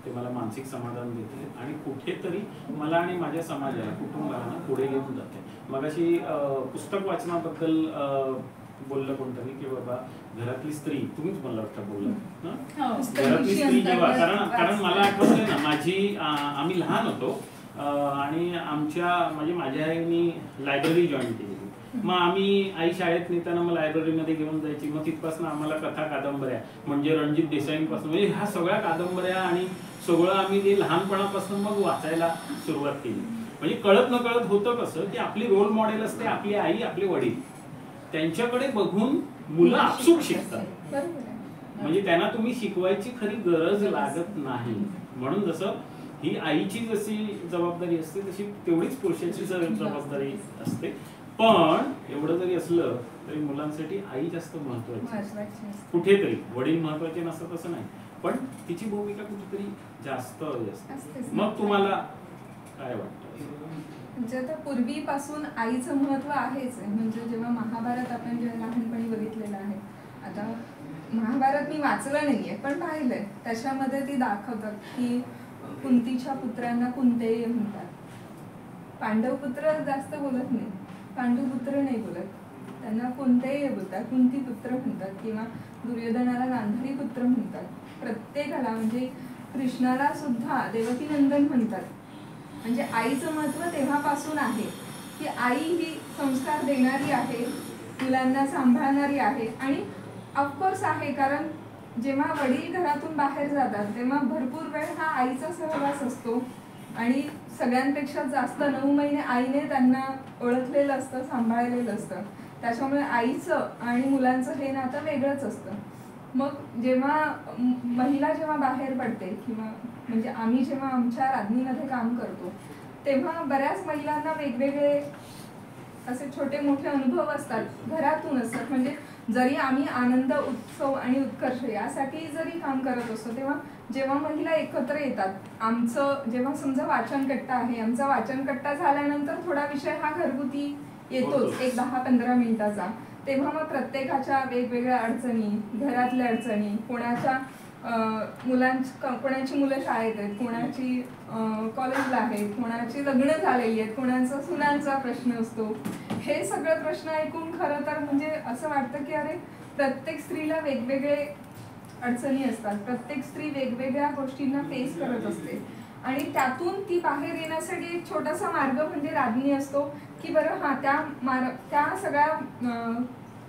ते मला मानसिक समाधान देते आणि कुठेतरी मला आणि माझ्या समाजाला कुटुंबाला पुढे घेऊन जाते. मगाशी पुस्तक वाचनाबद्दल बोललं कोणतरी की बाबा घरातली स्त्री, तुम्हीच मला वाटतं बोलला ना, हो. घरातली स्त्री जेव्हा, कारण मला आठवतंय ना माझी आम्ही लहान होतो आणि माझ्या आईनी लायब्ररी जॉईन केली. मग आम्ही आई शाळेत नेताना मग लायब्ररीमध्ये घेऊन जायची. मग तिथपासून आम्हाला कथा कादंबऱ्या म्हणजे रणजित देसाईंपासून म्हणजे ह्या सगळ्या कादंबऱ्या आणि सगळं आम्ही लहानपणापासून मग वाचायला सुरुवात केली. म्हणजे कळत न कळत होतं कसं की आपली रोल मॉडेल असते आपली आई, आपले वडील, त्यांच्याकडे बघून मुलं आपसूक शिकतात. म्हणजे त्यांना तुम्ही शिकवायची खरी गरज लागत नाही. म्हणून जसं ही आईची जशी जबाबदारी असते तशी तेवढीच पुरुषाची जबाबदारी असते. पण एवढं जरी असलं तरी मुलांसाठी आई जास्त महत्वाची. कुठेतरी वडील महत्वाचे नसतात असं नाही, पण तिची भूमिका कुठेतरी जास्त असते. मग तुम्हाला काय वाटतं? म्हणजे आता पूर्वीपासून आईचं महत्व आहेच. म्हणजे जेव्हा महाभारत आपण जेव्हा लहानपणी बघितलेलं आहे, आता महाभारत मी वाचलं नाहीये पण पाहिलंय, त्याच्यामध्ये ती दाखवतात की कुंतीच्या पुत्रांना कुंतेय म्हणतात. पांडव पुत्र जास्त बोलत नाही, पांडुपुत्र नाही बोलत, त्यांना कुंतेय बोलतात, कुंती पुत्र म्हणतात किंवा दुर्योधनाला गांधारी पुत्र म्हणतात. प्रत्येकाला म्हणजे कृष्णाला सुद्धा देवकी नंदन म्हणतात. म्हणजे आईचं महत्व तेव्हापासून आहे की आई ही संस्कार देणारी आहे, मुलांना सांभाळणारी आहे. आणि ऑफकोर्स आहे, कारण जेव्हा वडील घरातून बाहेर जातात तेव्हा भरपूर वेळ हा आईचा सहवास असतो आणि सगळ्यांपेक्षा जास्त 9 महिने आईने त्यांना ओळखलेलं असतं, सांभाळलेलं असतं. त्याच्यामुळे आईचं आणि मुलांचं हे नातं वेगळंच असतं. मग जेव्हा महिला जेव्हा बाहेर पडते किंवा म्हणजे आम्ही जेव्हा आमच्या राज्ञीमध्ये काम करतो तेव्हा बऱ्याच महिलांना वेगवेगळे असे छोटे मोठे अनुभव असतात, घरातून असतात. म्हणजे जरी आम्ही आनंद, उत्सव आणि उत्कर्ष यासाठी जरी काम करत असतो तेव्हा जेव्हा महिला एकत्र येतात, आमचं जेव्हा समजा वाचनकट्टा आहे, आमचा वाचनकट्टा झाल्यानंतर थोडा विषय हा घरगुती येतोच, एक 10-15 मिनिटाचा. तेव्हा मग प्रत्येकाच्या वेगवेगळ्या अडचणी, घरातल्या अडचणी, कोणाच्या कोणाची मुलं शाळेत आहेत, कोणाची कॉलेजला आहेत, कोणाची लग्न झालेली आहेत, कोणाचा सुनांचा प्रश्न असतो. हे सगळे प्रश्न ऐकून खरं तर म्हणजे असं वाटतं की अरे प्रत्येक स्त्रीला वेगवेगळे अडचणी असतात, प्रत्येक स्त्री वेगवेगळ्या गोष्टींना फेस करत असते आणि त्यातून ती बाहेर येण्यासाठी एक छोटासा मार्ग म्हणजे राज्ञी असतो की बरं हा त्या सगळ्या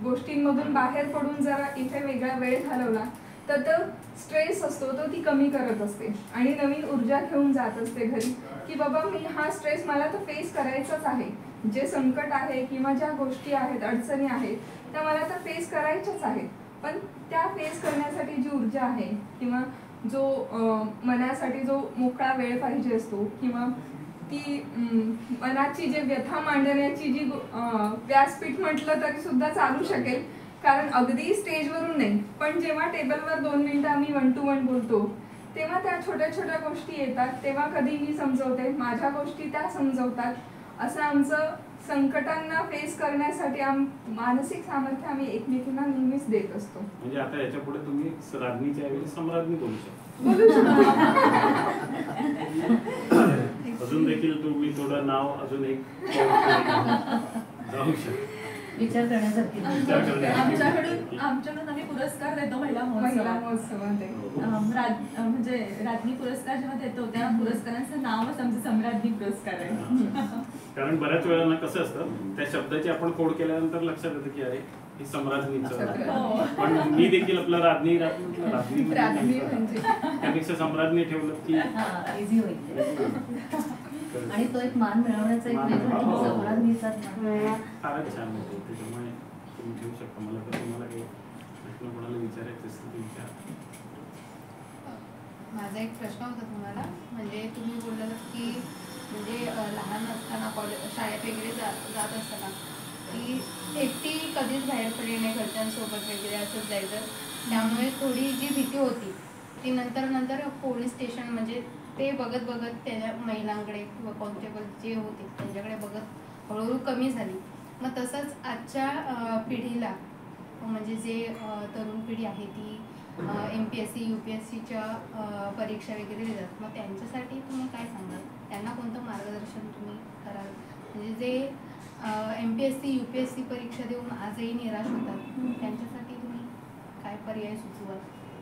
गोष्टींमधून बाहेर पडून जरा इथे वेगळा वेळ घालवला तर तो स्ट्रेस असतो तो ती कमी करत असते आणि नवीन ऊर्जा घेऊन जात असते घरी की बाबा मी हा स्ट्रेस मला तर फेस करायचाच आहे. जे संकट आहे किंवा ज्या गोष्टी आहेत, अडचणी आहेत त्या मला तर फेस करायच्याच आहेत. पण त्या फेस करण्यासाठी जी ऊर्जा आहे किंवा जो मनासाठी जो मोकळा वेळ पाहिजे असतो किंवा ती मनाची जे व्यथा मांडण्याची जी व्यासपीठ म्हटलं तरी सुद्धा चालू शकेल. कारण अगदी स्टेजवरून नाही, पण जेव्हा टेबलवर 2 मिनिटं आम्ही 1 to 1 बोलतो तेव्हा त्या छोट्या छोट्या गोष्टी येतात. तेव्हा कधी मी समजवते, माझ्या गोष्टी त्या समजवतात. असं आमचं संकटांना फेस करण्यासाठी मानसिक सामर्थ्य आम्ही एकमेकींना नेहमीच देत असतो. म्हणजे आता याच्या पुढे तुम्ही राज्ञीच्या ऐवजी सम्राज्ञी बोलू शकता. अजून देखील तुम्ही थोडं नाव अजून एक जाऊ शकता. विचार करण्यासारखी. आमच्याकडून आम्ही पुरस्कार देतो महिला महोत्सवामध्ये. म्हणजे राज्ञी पुरस्कार जेव्हा देतो त्या पुरस्कारांचं नावच आमचं सम्राज्ञी पुरस्कार आहे. कारण बऱ्याच वेळांना कसं असतं त्या शब्दाची आपण कोड केल्यानंतर लक्षात येतं की अरे हे सम्राज्ञीचं, पण मी देखील आपलं राज्ञी म्हणजे त्यापेक्षा सम्राज्ञी ठेवलं की इझी होईल आणि तो एक मान मिळवण्याचा एक सम्राज्ञीचा फारच छान होतो. त्याच्यामुळे तुम्ही ठेवू शकता. मला तर तुम्हाला काही प्रश्न कोणाला विचारायचे असतील तर विचारा. माझा एक प्रश्न होता तुम्हाला, म्हणजे तुम्ही बोललात की म्हणजे लहान असताना शाळेत वगैरे जात असताना की एकटी कधीच बाहेर पडली नाही, घरच्यांसोबत वगैरे असंच जायचं. त्यामुळे थोडी जी भीती होती ती नंतर पोलीस स्टेशन म्हणजे ते बघत त्याच्या महिलांकडे किंवा कॉन्स्टेबल जे होते त्यांच्याकडे बघत हळूहळू कमी झाली. मग तसंच आजच्या पिढीला म्हणजे जे तरुण पिढी आहे ती MPSC UPSCच्या परीक्षा वगैरे देतात, मग त्यांच्यासाठी तुम्ही काय सांगाल? त्यांना कोणतं मार्गदर्शन तुम्ही कराल? म्हणजे जे MPSC UPSC परीक्षा देऊन आजही निराश होतात, त्यांच्यासाठी तुम्ही काय पर्याय सुचवाल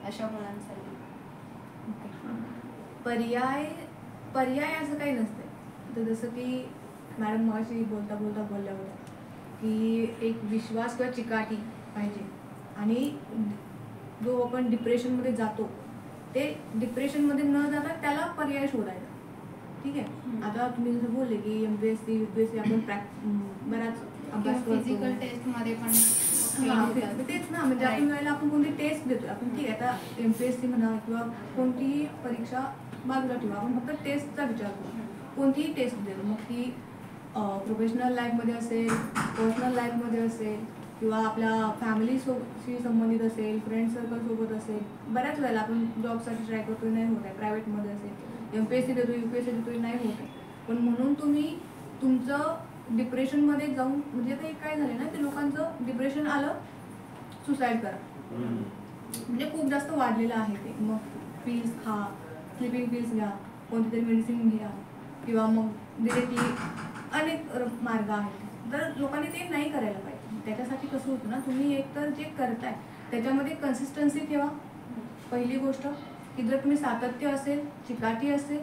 अशा मुलांसाठी? पर्याय असं काही नसतं. तर जसं की मॅडम मगाशी बोलता बोलल्या होत्या की एक विश्वास किंवा चिकाटी पाहिजे, आणि जो आपण डिप्रेशनमध्ये जातो ते डिप्रेशनमध्ये न जाता त्याला पर्याय शोधायचा. ठीक आहे. आता तुम्ही जसं बोलले की MPSC UPSC आपण बराच अभ्यास फिजिकल करतो. टेस्टमध्ये पण तेच ना, म्हणजे आपण वेळेला आपण कोणती टेस्ट देतो आपण. ठीक आहे, आता MPSC म्हणा किंवा कोणतीही परीक्षा बाजूला ठेवा, आपण फक्त टेस्टचा विचार करू. कोणतीही टेस्ट देतो, मग ती प्रोफेशनल लाईफमध्ये असेल, पर्सनल लाईफमध्ये असेल, किंवा आपल्या फॅमिलीशी संबंधित असेल, फ्रेंड सर्कलसोबत असेल. बऱ्याच वेळेला आपण जॉबसाठी ट्राय करतोय, नाही होत आहे. प्रायव्हेटमध्ये असेल, MPSC देतोय UPSC देतोय, नाही होत आहे. पण म्हणून तुम्ही तुमचं डिप्रेशनमध्ये जाऊन, म्हणजे ते काय झालं ना, ते लोकांचं डिप्रेशन आलं, सुसाईड करा, म्हणजे खूप जास्त वाढलेलं आहे ते. मग पिल्स खा, स्लिपिंग पिल्स घ्या, कोणती तरी मेडिसिन घ्या, किंवा मग डिरेक्टली अनेक मार्ग आहेत. तर लोकांनी ते नाही करायला पाहिजे. त्याच्यासाठी कसं होतं ना, तुम्ही एकतर जे करताय त्याच्यामध्ये कन्सिस्टन्सी ठेवा. पहिली गोष्ट की जर तुम्ही सातत्य असेल, चिकाटी असेल,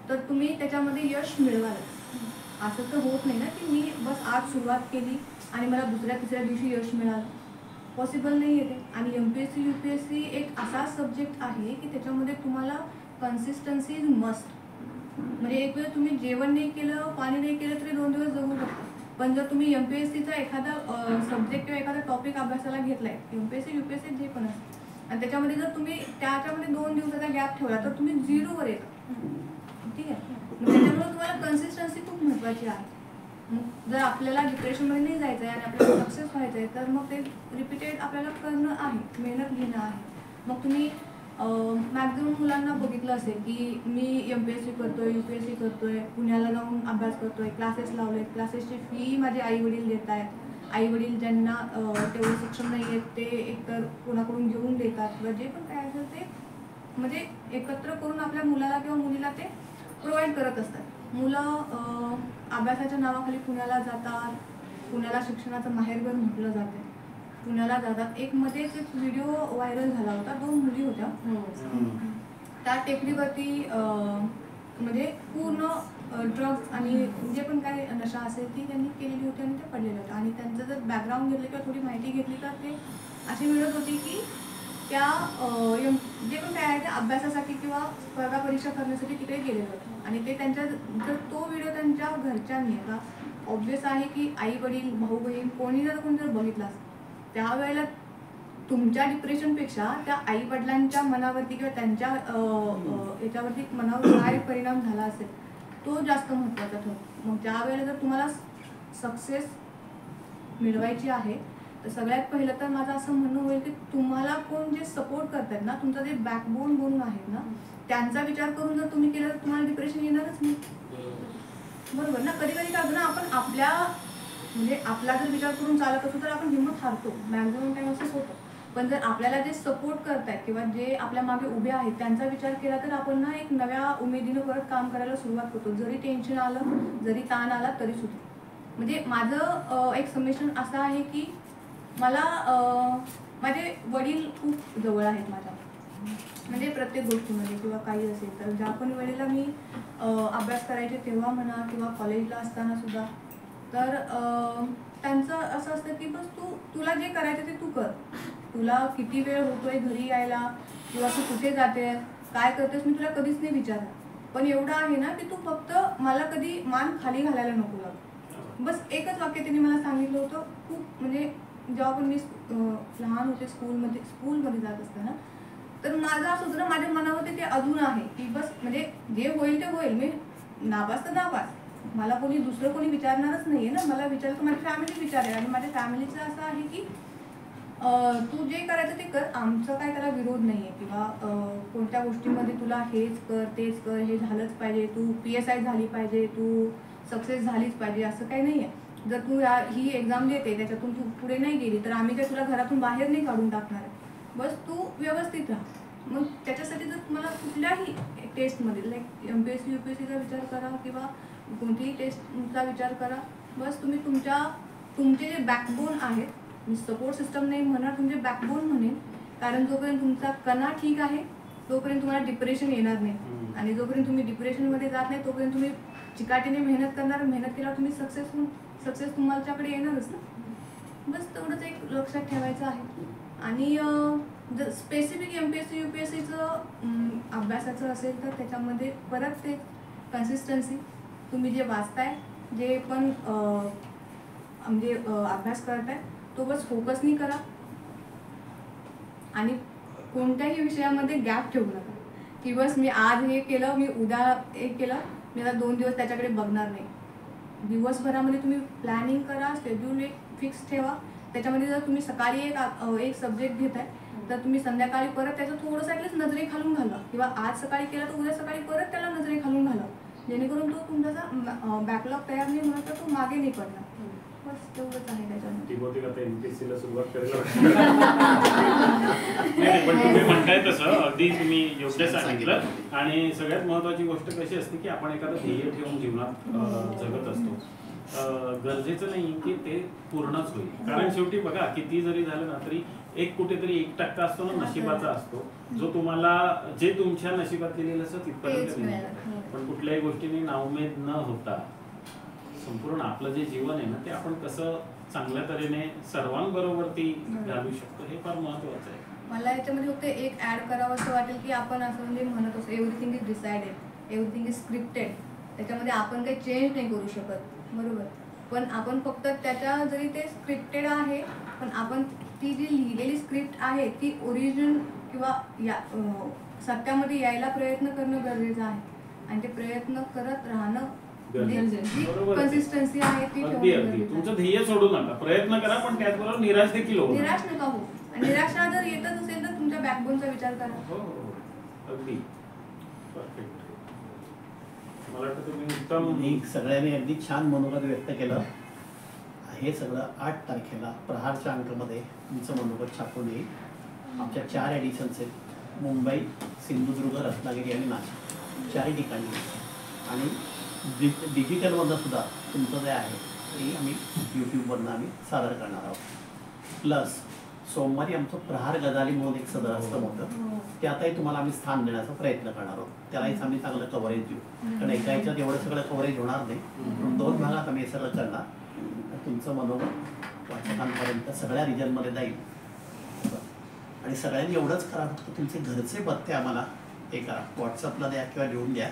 तर तुम्ही त्याच्यामध्ये यश मिळवाल. असं तर होत नाही ना की मी बस आज सुरुवात केली आणि मला दुसऱ्या तिसऱ्या दिवशी यश मिळालं. पॉसिबल नाही आहे ते. आणि MPSC UPSC एक असा सब्जेक्ट आहे की त्याच्यामध्ये तुम्हाला कन्सिस्टन्सी इज मस्ट. म्हणजे एक वेळ तुम्ही जेवण नाही केलं, पाणी नाही केलं तरी 2 दिवस जगू शकता. पण जर तुम्ही MPSCचा एखादा सब्जेक्ट किंवा एखादा टॉपिक अभ्यासाला घेतलाय, MPSC UPSC जे पण असतं, आणि त्याच्यामध्ये जर तुम्ही त्याच्यामध्ये 2 दिवसाचा गॅप ठेवला तर तुम्ही 0वर येता. ठीक आहे. मग त्याच्यामुळे तुम्हाला कन्सिस्टन्सी खूप महत्त्वाची आहे. मग जर आपल्याला डिप्रेशनमध्ये नाही जायचं आहे आणि आपल्याला सक्सेस व्हायचं आहे, तर मग ते रिपीटेड आपल्याला करणं आहे, मेहनत घेणं आहे. मग तुम्ही मॅक्झिमम मुलांना बघितलं असेल की मी MPSC करतोय, UPSC करतोय, पुण्याला जाऊन अभ्यास करतोय, क्लासेस लावलेत, क्लासेसची फी माझे आईवडील देत आहेत. आईवडील ज्यांना तेवढं सक्षम नाही आहेत ते एकतर कोणाकडून घेऊन देतात, किंवा जे पण काय असेल ते म्हणजे एकत्र करून आपल्या मुलाला किंवा मुलीला ते प्रोव्हाइड करत असतात. मुलं अभ्यासाच्या नावाखाली पुण्याला जातात. पुण्याला शिक्षणाचं माहेरघर म्हटलं जातं. पुण्याला जातात. एक मध्येच एक व्हिडिओ व्हायरल झाला होता. 2 मुली होत्या. त्या टेकडीवरती म्हणजे पूर्ण ड्रग्स आणि जे पण काही नशा असेल ती त्यांनी केलेली होती आणि ते पडलेले होते. आणि त्यांचं जर बॅकग्राऊंड घेतलं किंवा थोडी माहिती घेतली तर ते अशी मिळत होती की त्या जे पण काय आहे ते अभ्यासासाठी किंवा स्पर्धा परीक्षा करण्यासाठी तिकडे गेलेले होते. आणि ते त्यांच्या जर तो व्हिडिओ त्यांच्या घरच्यांनी, आता ऑब्व्हियस आहे की आई वडील, भाऊ बहीण कोणी जर बघितला असेल, त्यावेळेला तुमच्या डिप्रेशनपेक्षा त्या आई वडिलांच्या मनावरती किंवा त्यांच्या याच्यावरती मनावर काय परिणाम झाला असेल तो जास्त महत्त्वाचा ठरतो. मग ज्यावेळेला जर तुम्हाला सक्सेस मिळवायची आहे तर सगळ्यात पहिलं तर माझं असं म्हणणं होईल की तुम्हाला कोण जे सपोर्ट करतात ना, तुमचा जे बॅकबोन म्हणून आहेत ना, त्यांचा विचार करून जर तुम्ही केलं तर तुम्हाला डिप्रेशन येणारच नाही. बरोबर ना. कधी कधी काय होतं ना, आपण आपल्या म्हणजे आपला जर विचार करून चालत असतो तर आपण हिंमत हारतो. मॅक्झिमम टाइम असंच होतं. पण जर आपल्याला जे सपोर्ट करतायत किंवा जे आपल्या मागे उभे आहेत त्यांचा विचार केला तर आपण ना एक नव्या उमेदीनं परत काम करायला सुरुवात करतो. जरी टेन्शन आलं, जरी ताण आला तरी सुद्धा. म्हणजे माझं एक समेशन असं आहे की मला माझे वडील खूप जवळ आहेत माझ्या, म्हणजे प्रत्येक गोष्टीमध्ये किंवा काही असेल तर. ज्या पण वेळेला मी अभ्यास करायचे तेव्हा म्हणा किंवा कॉलेजला असताना सुद्धा, तर त्यांचं असं असतं की बस तुला जे करायचं ते तू कर. तुला किती वेळ होतोय घरी यायला किंवा तू कुठे जाते, काय करतेस, मी तुला कधीच नाही विचारलं. पण एवढं आहे ना की तू फक्त मला कधी मान खाली घालायला नको लागू. बस एकच वाक्य त्यांनी मला सांगितलं होतं. खूप म्हणजे जेव्हा पण मी लहान होते स्कूलमध्ये जात असताना, तर माझं असं होतं ना, माझ्या मनामध्ये ते अजून आहे की बस म्हणजे जे होईल ते होईल, मी नापास तर नापास, मला कोणी दुसरं कोणी विचारणारच नाहीये ना. मला विचारलं तर माझी फॅमिली विचारेल. आणि माझ्या फॅमिलीचं असं आहे की तू जे करायचं ते कर, आमचं काय त्याला विरोध नाहीये किंवा कोणत्या गोष्टीमध्ये तुला हेच कर तेच कर, हे झालंच पाहिजे, तू PSI झाली पाहिजे, तू सक्सेस झालीच पाहिजे, असं काही नाहीये. जर तू ही एक्झाम देते त्याच्यातून तू पुढे नाही गेली तर आम्ही काय तुला घरातून बाहेर नाही काढून टाकणार आहे. बस तू व्यवस्थित राहा. मग त्याच्यासाठी जर तुम्हाला कुठल्याही टेस्टमध्ये लाईक MPSC UPSCचा विचार करा किंवा कोणतीही टेस्टचा विचार करा, बस तुम्ही तुमच्या तुमचे जे बॅकबोन आहेत, मी सपोर्ट सिस्टम नाही म्हणणार, तुमचे बॅकबोन म्हणेन, कारण जोपर्यंत तुमचा कणा ठीक आहे तोपर्यंत तुम्हाला डिप्रेशन येणार नाही. आणि जोपर्यंत तुम्ही डिप्रेशनमध्ये जात नाही तोपर्यंत तुम्ही चिकाटीने मेहनत करणार, मेहनत केल्यावर तुम्ही सक्सेस तुमच्याकडे येणारच ना. बस तेवढंच एक लक्षात ठेवायचं आहे. आणि जर स्पेसिफिक MPSC UPSCचं अभ्यासाचं असेल तर त्याच्यामध्ये परत ते कन्सिस्टन्सी, तुम्ही जे वाचताय, जे पण म्हणजे अभ्यास करताय तो बस फोकसनी करा. आणि कोणत्याही विषयामध्ये गॅप ठेवू नका की बस मी आज हे केलं, मी उद्या हे केलं, मी आता 2 दिवस त्याच्याकडे बघणार नाही. दिवसभरामध्ये तुम्ही प्लॅनिंग करा, शेड्यूल एक फिक्स ठेवा. त्याच्यामध्ये जर तुम्ही सकाळी एक सब्जेक्ट घेताय तर तुम्ही संध्याकाळी परत त्याचं थोडंसं ॲटलीस्ट नजरेखालून घाला, किंवा आज सकाळी केलं तर उद्या सकाळी परत त्याला नजरेखालून घाला, जेणेकरून तो तुमचा बॅकलॉग तयार नाही होणार, तर तो मागे नाही पडणार. बस तेवढंच आहे त्याच्यामध्ये. MPSC ला सुरुवात करायला नाही, पण तुम्ही म्हणताय तसं अगदी तुम्ही योग्य सांगितलं. आणि सगळ्यात महत्वाची गोष्ट कशी असते की आपण एखादं ध्येय ठेवून जीवनात जगत असतो. गरजेचं नाही की ते पूर्णच होईल, कारण शेवटी बघा किती जरी झालं ना तरी एक कुठेतरी 1% असतो ना नशिबाचा असतो, जो तुम्हाला जे तुमच्या नशिबात लिहिलेलं असतं तिथपर्यंत नाही. पण कुठल्याही गोष्टीने नाउमेद न होता संपूर्ण आपलं जे जीवन आहे ना ते आपण कसं चांगल्या तऱ्हेने सर्वांबरोबर ती घालू शकतो हे फार महत्वाचं आहे. मला याच्यामध्ये फक्त एक ऍड करावं असं वाटेल की आपण असं म्हणजे म्हणत असतो everything is decided, everything is scripted. त्याच्यामध्ये आपण काही चेंज नाही करू शकत, बरोबर. पण आपण फक्त त्याच्या जरी ते स्क्रिप्टेड आहे, पण आपण ती जी लिहिलेली स्क्रिप्ट आहे ती ओरिजिनल किंवा सत्यामध्ये यायला प्रयत्न करणं गरजेचं आहे. आणि ते प्रयत्न करत राहणं, कन्सिस्टन्सी आहे ती ठेवणं. तुमचं ध्येय सोडू नका, प्रयत्न करा, पण त्याचबरोबर निराश देखील होऊ नका. निराश नका हो. आणि निराशा जर येतच असेल तर तुमच्या बॅकबोनचा विचार करा. हो अगदी परफेक्ट. मला वाटतं तुम्ही उत्तम सगळ्यांनी अगदी छान मनोगत व्यक्त केलं. हे सगळं 8 तारखेला प्रहारच्या अंकामध्ये तुमचं मनोगत छापून येईल. आमच्या 4 एडिशन्स आहेत, मुंबई, सिंधुदुर्ग, रत्नागिरी आणि नाशिक, 4 ठिकाणी. आणि डिजिटलमधनं सुद्धा तुमचं जे आहे ते आम्ही यूट्यूबवरनं आम्ही सादर करणार आहोत. प्लस सोमवारी आमचं प्रहार गजाली म्हणून एक सदर असतं मोठं, त्यातही तुम्हाला आम्ही स्थान देण्याचा प्रयत्न करणार आहोत. त्यालाही आम्ही चांगलं कव्हरेज देऊ, कारण एका ह्याच्यात एवढं सगळं कव्हरेज होणार नाही, म्हणून 2 भागात आम्ही हे सगळं करणार. तुमचं मनोबल वाचकांपर्यंत सगळ्या रिजनमध्ये जाईल. आणि सगळ्यांनी एवढंच करा, फक्त तुमचे घरचे पत्ते आम्हाला हे करा, व्हॉट्सअपला द्या किंवा लिहून द्या.